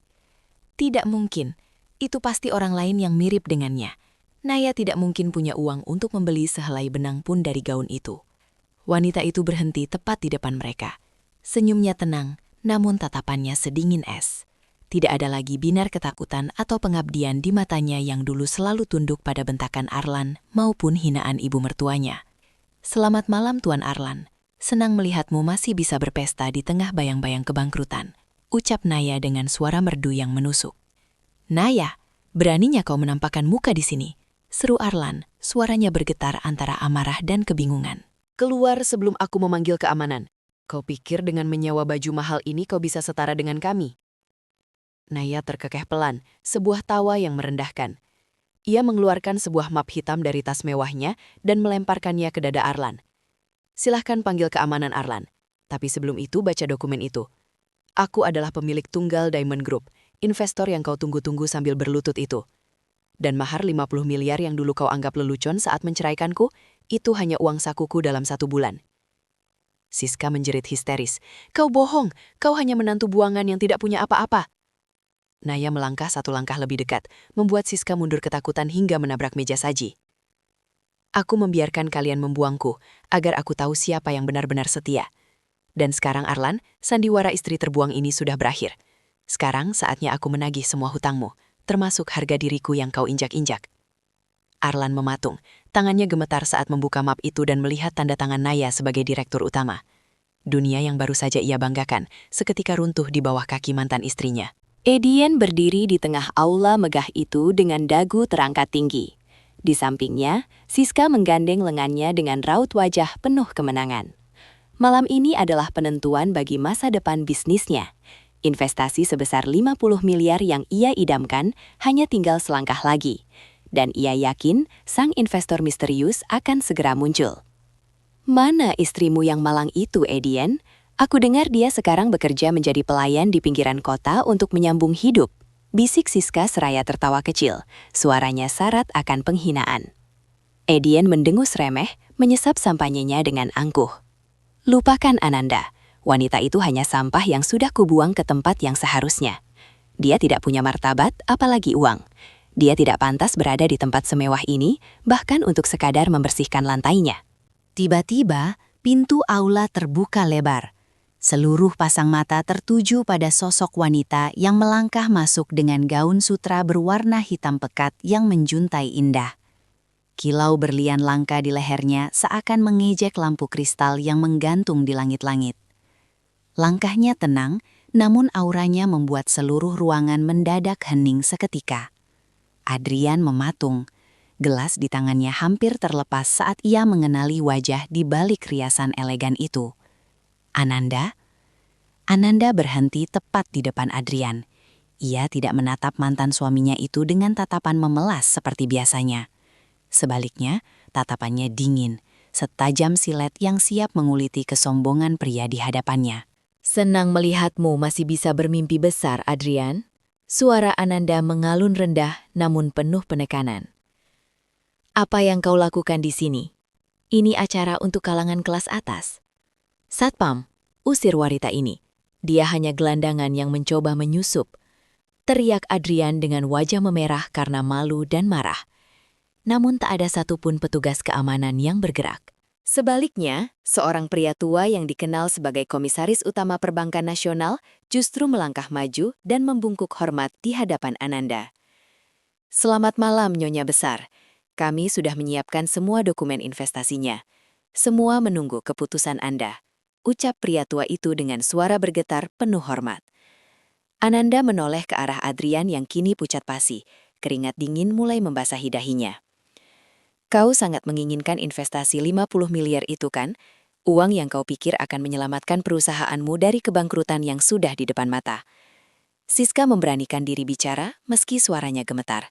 Tidak mungkin. Itu pasti orang lain yang mirip dengannya. Naya tidak mungkin punya uang untuk membeli sehelai benang pun dari gaun itu. Wanita itu berhenti tepat di depan mereka. Senyumnya tenang, namun tatapannya sedingin es. Tidak ada lagi binar ketakutan atau pengabdian di matanya yang dulu selalu tunduk pada bentakan Arlan maupun hinaan ibu mertuanya. Selamat malam Tuan Arlan. Senang melihatmu masih bisa berpesta di tengah bayang-bayang kebangkrutan, ucap Naya dengan suara merdu yang menusuk. Naya, beraninya kau menampakkan muka di sini, seru Arlan, suaranya bergetar antara amarah dan kebingungan. Keluar sebelum aku memanggil keamanan. Kau pikir dengan menyewa baju mahal ini kau bisa setara dengan kami? Naya terkekeh pelan, sebuah tawa yang merendahkan. Ia mengeluarkan sebuah map hitam dari tas mewahnya dan melemparkannya ke dada Arlan. Silahkan panggil keamanan Arlan, tapi sebelum itu baca dokumen itu. Aku adalah pemilik tunggal Diamond Group, investor yang kau tunggu-tunggu sambil berlutut itu. Dan mahar 50 miliar yang dulu kau anggap lelucon saat menceraikanku, itu hanya uang sakuku dalam 1 bulan. Siska menjerit histeris. Kau bohong, kau hanya menantu buangan yang tidak punya apa-apa. Naya melangkah 1 langkah lebih dekat, membuat Siska mundur ketakutan hingga menabrak meja saji. Aku membiarkan kalian membuangku, agar aku tahu siapa yang benar-benar setia. Dan sekarang Arlan, sandiwara istri terbuang ini sudah berakhir. Sekarang saatnya aku menagih semua hutangmu, termasuk harga diriku yang kau injak-injak. Arlan mematung, tangannya gemetar saat membuka map itu dan melihat tanda tangan Naya sebagai direktur utama. Dunia yang baru saja ia banggakan, seketika runtuh di bawah kaki mantan istrinya. Edian berdiri di tengah aula megah itu dengan dagu terangkat tinggi. Di sampingnya, Siska menggandeng lengannya dengan raut wajah penuh kemenangan. Malam ini adalah penentuan bagi masa depan bisnisnya. Investasi sebesar 50 miliar yang ia idamkan hanya tinggal selangkah lagi. Dan ia yakin sang investor misterius akan segera muncul. Mana istrimu yang malang itu, Edian? Aku dengar dia sekarang bekerja menjadi pelayan di pinggiran kota untuk menyambung hidup. Bisik Siska seraya tertawa kecil, suaranya syarat akan penghinaan. Edian mendengus remeh, menyesap sampahnya dengan angkuh. Lupakan Ananda. Wanita itu hanya sampah yang sudah kubuang ke tempat yang seharusnya. Dia tidak punya martabat, apalagi uang. Dia tidak pantas berada di tempat semewah ini, bahkan untuk sekadar membersihkan lantainya. Tiba-tiba, pintu aula terbuka lebar. Seluruh pasang mata tertuju pada sosok wanita yang melangkah masuk dengan gaun sutra berwarna hitam pekat yang menjuntai indah. Kilau berlian langka di lehernya seakan mengejek lampu kristal yang menggantung di langit-langit. Langkahnya tenang, namun auranya membuat seluruh ruangan mendadak hening seketika. Adrian mematung. Gelas di tangannya hampir terlepas saat ia mengenali wajah di balik riasan elegan itu. Ananda? Ananda berhenti tepat di depan Adrian. Ia tidak menatap mantan suaminya itu dengan tatapan memelas seperti biasanya. Sebaliknya, tatapannya dingin, setajam silet yang siap menguliti kesombongan pria di hadapannya. Senang melihatmu masih bisa bermimpi besar, Adrian. Suara Ananda mengalun rendah namun penuh penekanan. Apa yang kau lakukan di sini? Ini acara untuk kalangan kelas atas. Satpam, usir wanita ini. Dia hanya gelandangan yang mencoba menyusup. Teriak Adrian dengan wajah memerah karena malu dan marah. Namun tak ada satupun petugas keamanan yang bergerak. Sebaliknya, seorang pria tua yang dikenal sebagai komisaris utama Perbankan Nasional justru melangkah maju dan membungkuk hormat di hadapan Ananda. Selamat malam, Nyonya Besar. Kami sudah menyiapkan semua dokumen investasinya. Semua menunggu keputusan Anda. Ucap pria tua itu dengan suara bergetar penuh hormat. Ananda menoleh ke arah Adrian yang kini pucat pasi. Keringat dingin mulai membasahi dahinya. Kau sangat menginginkan investasi 50 miliar itu kan? Uang yang kau pikir akan menyelamatkan perusahaanmu dari kebangkrutan yang sudah di depan mata. Siska memberanikan diri bicara meski suaranya gemetar.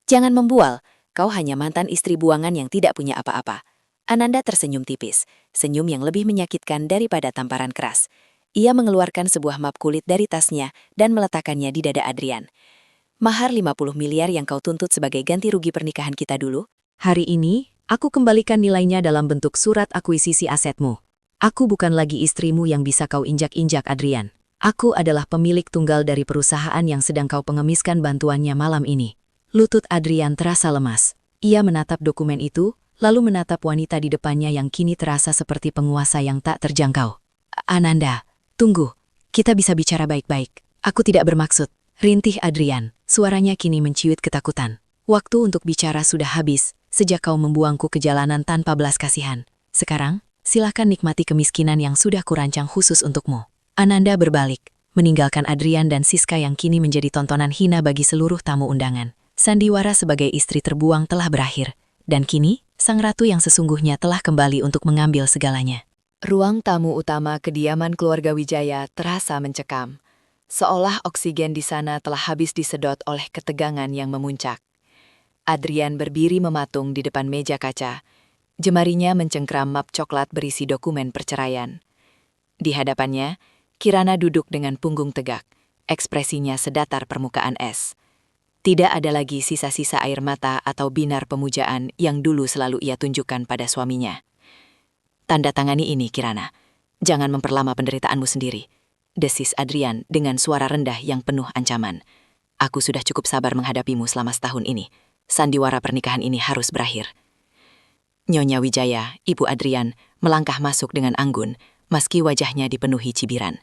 Jangan membual, kau hanya mantan istri buangan yang tidak punya apa-apa. Ananda tersenyum tipis, senyum yang lebih menyakitkan daripada tamparan keras. Ia mengeluarkan sebuah map kulit dari tasnya dan meletakkannya di dada Adrian. Mahar 50 miliar yang kau tuntut sebagai ganti rugi pernikahan kita dulu. Hari ini, aku kembalikan nilainya dalam bentuk surat akuisisi asetmu. Aku bukan lagi istrimu yang bisa kau injak-injak, Adrian. Aku adalah pemilik tunggal dari perusahaan yang sedang kau pengemiskan bantuannya malam ini. Lutut Adrian terasa lemas. Ia menatap dokumen itu, lalu menatap wanita di depannya yang kini terasa seperti penguasa yang tak terjangkau. Ananda, tunggu. Kita bisa bicara baik-baik. Aku tidak bermaksud. Rintih Adrian. Suaranya kini menciut ketakutan. Waktu untuk bicara sudah habis. Sejak kau membuangku ke jalanan tanpa belas kasihan. Sekarang, silakan nikmati kemiskinan yang sudah kurancang khusus untukmu. Ananda berbalik, meninggalkan Adrian dan Siska yang kini menjadi tontonan hina bagi seluruh tamu undangan. Sandiwara sebagai istri terbuang telah berakhir. Dan kini, sang ratu yang sesungguhnya telah kembali untuk mengambil segalanya. Ruang tamu utama kediaman keluarga Wijaya terasa mencekam. Seolah oksigen di sana telah habis disedot oleh ketegangan yang memuncak. Adrian berdiri mematung di depan meja kaca. Jemarinya mencengkram map coklat berisi dokumen perceraian. Di hadapannya, Kirana duduk dengan punggung tegak. Ekspresinya sedatar permukaan es. Tidak ada lagi sisa-sisa air mata atau binar pemujaan yang dulu selalu ia tunjukkan pada suaminya. Tanda tangani ini, Kirana. Jangan memperlama penderitaanmu sendiri. Desis Adrian dengan suara rendah yang penuh ancaman. Aku sudah cukup sabar menghadapimu selama setahun ini. Sandiwara pernikahan ini harus berakhir. Nyonya Wijaya, Ibu Adrian, melangkah masuk dengan anggun, meski wajahnya dipenuhi cibiran.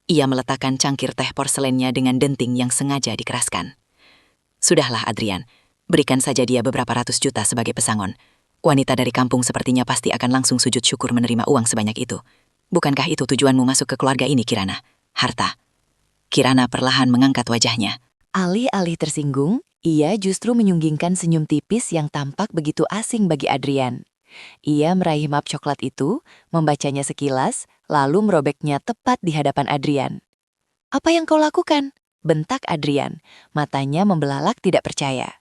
Ia meletakkan cangkir teh porselennya dengan denting yang sengaja dikeraskan. Sudahlah, Adrian. Berikan saja dia beberapa ratus juta sebagai pesangon. Wanita dari kampung sepertinya pasti akan langsung sujud syukur menerima uang sebanyak itu. Bukankah itu tujuanmu masuk ke keluarga ini, Kirana? Harta. Kirana perlahan mengangkat wajahnya. Alih-alih tersinggung, ia justru menyunggingkan senyum tipis yang tampak begitu asing bagi Adrian. Ia meraih map coklat itu, membacanya sekilas, lalu merobeknya tepat di hadapan Adrian. "Apa yang kau lakukan?" bentak Adrian, matanya membelalak tidak percaya.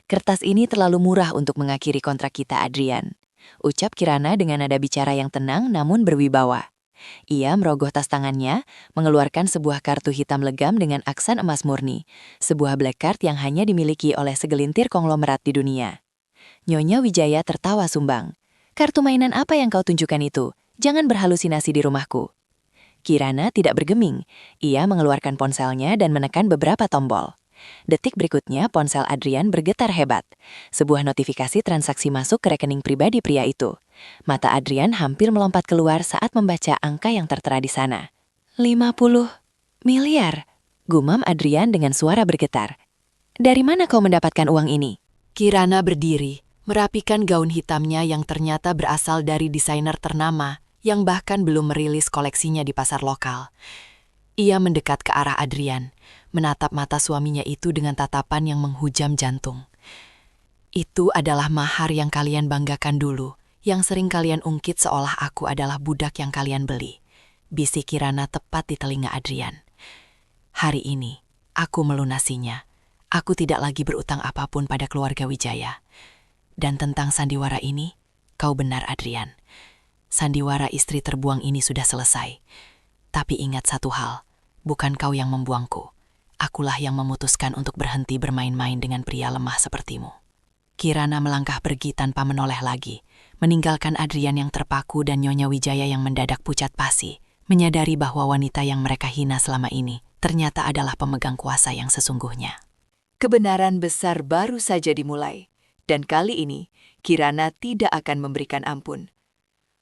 "Kertas ini terlalu murah untuk mengakhiri kontrak kita, Adrian," ucap Kirana dengan nada bicara yang tenang namun berwibawa. Ia merogoh tas tangannya, mengeluarkan sebuah kartu hitam legam dengan aksen emas murni, sebuah black card yang hanya dimiliki oleh segelintir konglomerat di dunia. Nyonya Wijaya tertawa sumbang. "Kartu mainan apa yang kau tunjukkan itu? Jangan berhalusinasi di rumahku." Kirana tidak bergeming. Ia mengeluarkan ponselnya dan menekan beberapa tombol. Detik berikutnya ponsel Adrian bergetar hebat. Sebuah notifikasi transaksi masuk ke rekening pribadi pria itu. Mata Adrian hampir melompat keluar saat membaca angka yang tertera di sana. 50 miliar, gumam Adrian dengan suara bergetar. "Dari mana kau mendapatkan uang ini?" Kirana berdiri, merapikan gaun hitamnya yang ternyata berasal dari desainer ternama yang bahkan belum merilis koleksinya di pasar lokal. Ia mendekat ke arah Adrian, menatap mata suaminya itu dengan tatapan yang menghujam jantung. "Itu adalah mahar yang kalian banggakan dulu, yang sering kalian ungkit seolah aku adalah budak yang kalian beli," bisik Kirana tepat di telinga Adrian. "Hari ini, aku melunasinya. Aku tidak lagi berutang apapun pada keluarga Wijaya. Dan tentang sandiwara ini, kau benar, Adrian. Sandiwara istri terbuang ini sudah selesai. Tapi ingat satu hal, bukan kau yang membuangku. Akulah yang memutuskan untuk berhenti bermain-main dengan pria lemah sepertimu." Kirana melangkah pergi tanpa menoleh lagi, meninggalkan Adrian yang terpaku dan Nyonya Wijaya yang mendadak pucat pasi, menyadari bahwa wanita yang mereka hina selama ini ternyata adalah pemegang kuasa yang sesungguhnya. Kebenaran besar baru saja dimulai, dan kali ini Kirana tidak akan memberikan ampun.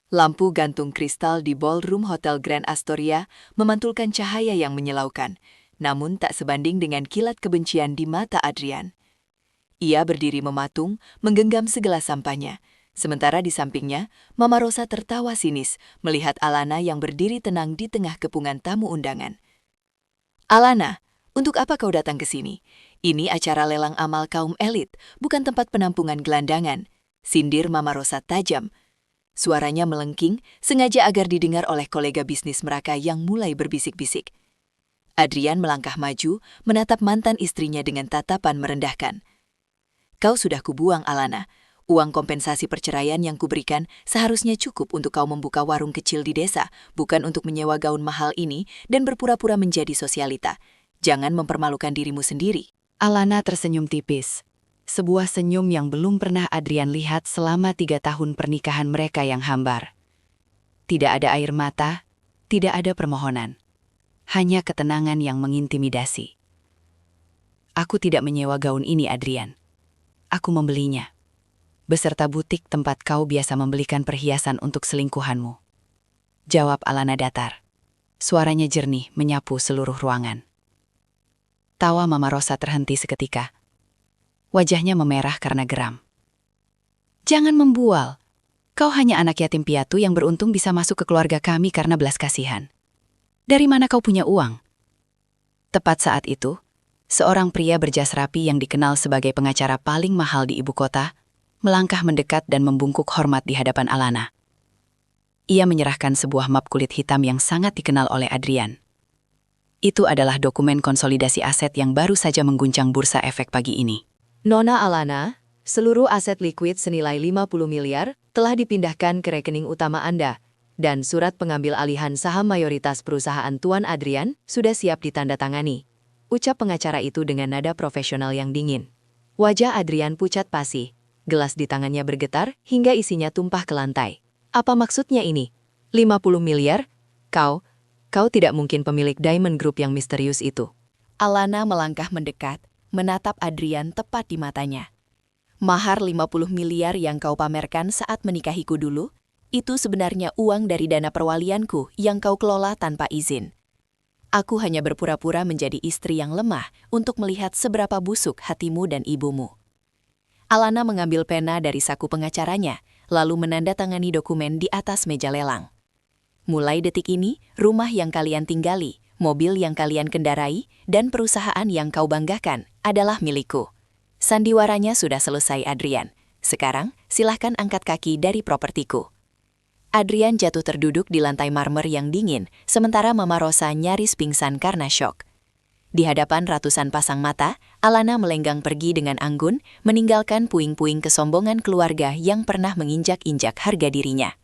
Lampu gantung kristal di ballroom Hotel Grand Astoria memantulkan cahaya yang menyilaukan, namun tak sebanding dengan kilat kebencian di mata Adrian. Ia berdiri mematung, menggenggam segelas sampahnya. Sementara di sampingnya, Mama Rosa tertawa sinis melihat Alana yang berdiri tenang di tengah kepungan tamu undangan. "Alana, untuk apa kau datang ke sini? Ini acara lelang amal kaum elit, bukan tempat penampungan gelandangan," sindir Mama Rosa tajam. Suaranya melengking, sengaja agar didengar oleh kolega bisnis mereka yang mulai berbisik-bisik. Adrian melangkah maju, menatap mantan istrinya dengan tatapan merendahkan. "Kau sudah kubuang, Alana. Uang kompensasi perceraian yang kuberikan seharusnya cukup untuk kau membuka warung kecil di desa, bukan untuk menyewa gaun mahal ini dan berpura-pura menjadi sosialita. Jangan mempermalukan dirimu sendiri." Alana tersenyum tipis. Sebuah senyum yang belum pernah Adrian lihat selama 3 tahun pernikahan mereka yang hambar. Tidak ada air mata, tidak ada permohonan. Hanya ketenangan yang mengintimidasi. "Aku tidak menyewa gaun ini, Adrian. Aku membelinya. Beserta butik tempat kau biasa membelikan perhiasan untuk selingkuhanmu," jawab Alana datar. Suaranya jernih menyapu seluruh ruangan. Tawa Mama Rosa terhenti seketika. Wajahnya memerah karena geram. "Jangan membual. Kau hanya anak yatim piatu yang beruntung bisa masuk ke keluarga kami karena belas kasihan. Dari mana kau punya uang?" Tepat saat itu, seorang pria berjas rapi yang dikenal sebagai pengacara paling mahal di ibu kota, melangkah mendekat dan membungkuk hormat di hadapan Alana. Ia menyerahkan sebuah map kulit hitam yang sangat dikenal oleh Adrian. Itu adalah dokumen konsolidasi aset yang baru saja mengguncang bursa efek pagi ini. Nona Alana, seluruh aset likuid senilai 50 miliar telah dipindahkan ke rekening utama Anda, dan surat pengambil alihan saham mayoritas perusahaan Tuan Adrian sudah siap ditandatangani. Ucap pengacara itu dengan nada profesional yang dingin. Wajah Adrian pucat pasi, gelas di tangannya bergetar hingga isinya tumpah ke lantai. "Apa maksudnya ini? 50 miliar? Kau tidak mungkin pemilik Diamond Group yang misterius itu." Alana melangkah mendekat, menatap Adrian tepat di matanya. "Mahar 50 miliar yang kau pamerkan saat menikahiku dulu, itu sebenarnya uang dari dana perwalianku yang kau kelola tanpa izin. Aku hanya berpura-pura menjadi istri yang lemah untuk melihat seberapa busuk hatimu dan ibumu." Alana mengambil pena dari saku pengacaranya, lalu menandatangani dokumen di atas meja lelang. "Mulai detik ini, rumah yang kalian tinggali, mobil yang kalian kendarai, dan perusahaan yang kau banggakan adalah milikku. Sandiwaranya sudah selesai, Adrian. Sekarang, silahkan angkat kaki dari propertiku." Adrian jatuh terduduk di lantai marmer yang dingin, sementara Mama Rosa nyaris pingsan karena syok. Di hadapan ratusan pasang mata, Alana melenggang pergi dengan anggun, meninggalkan puing-puing kesombongan keluarga yang pernah menginjak-injak harga dirinya.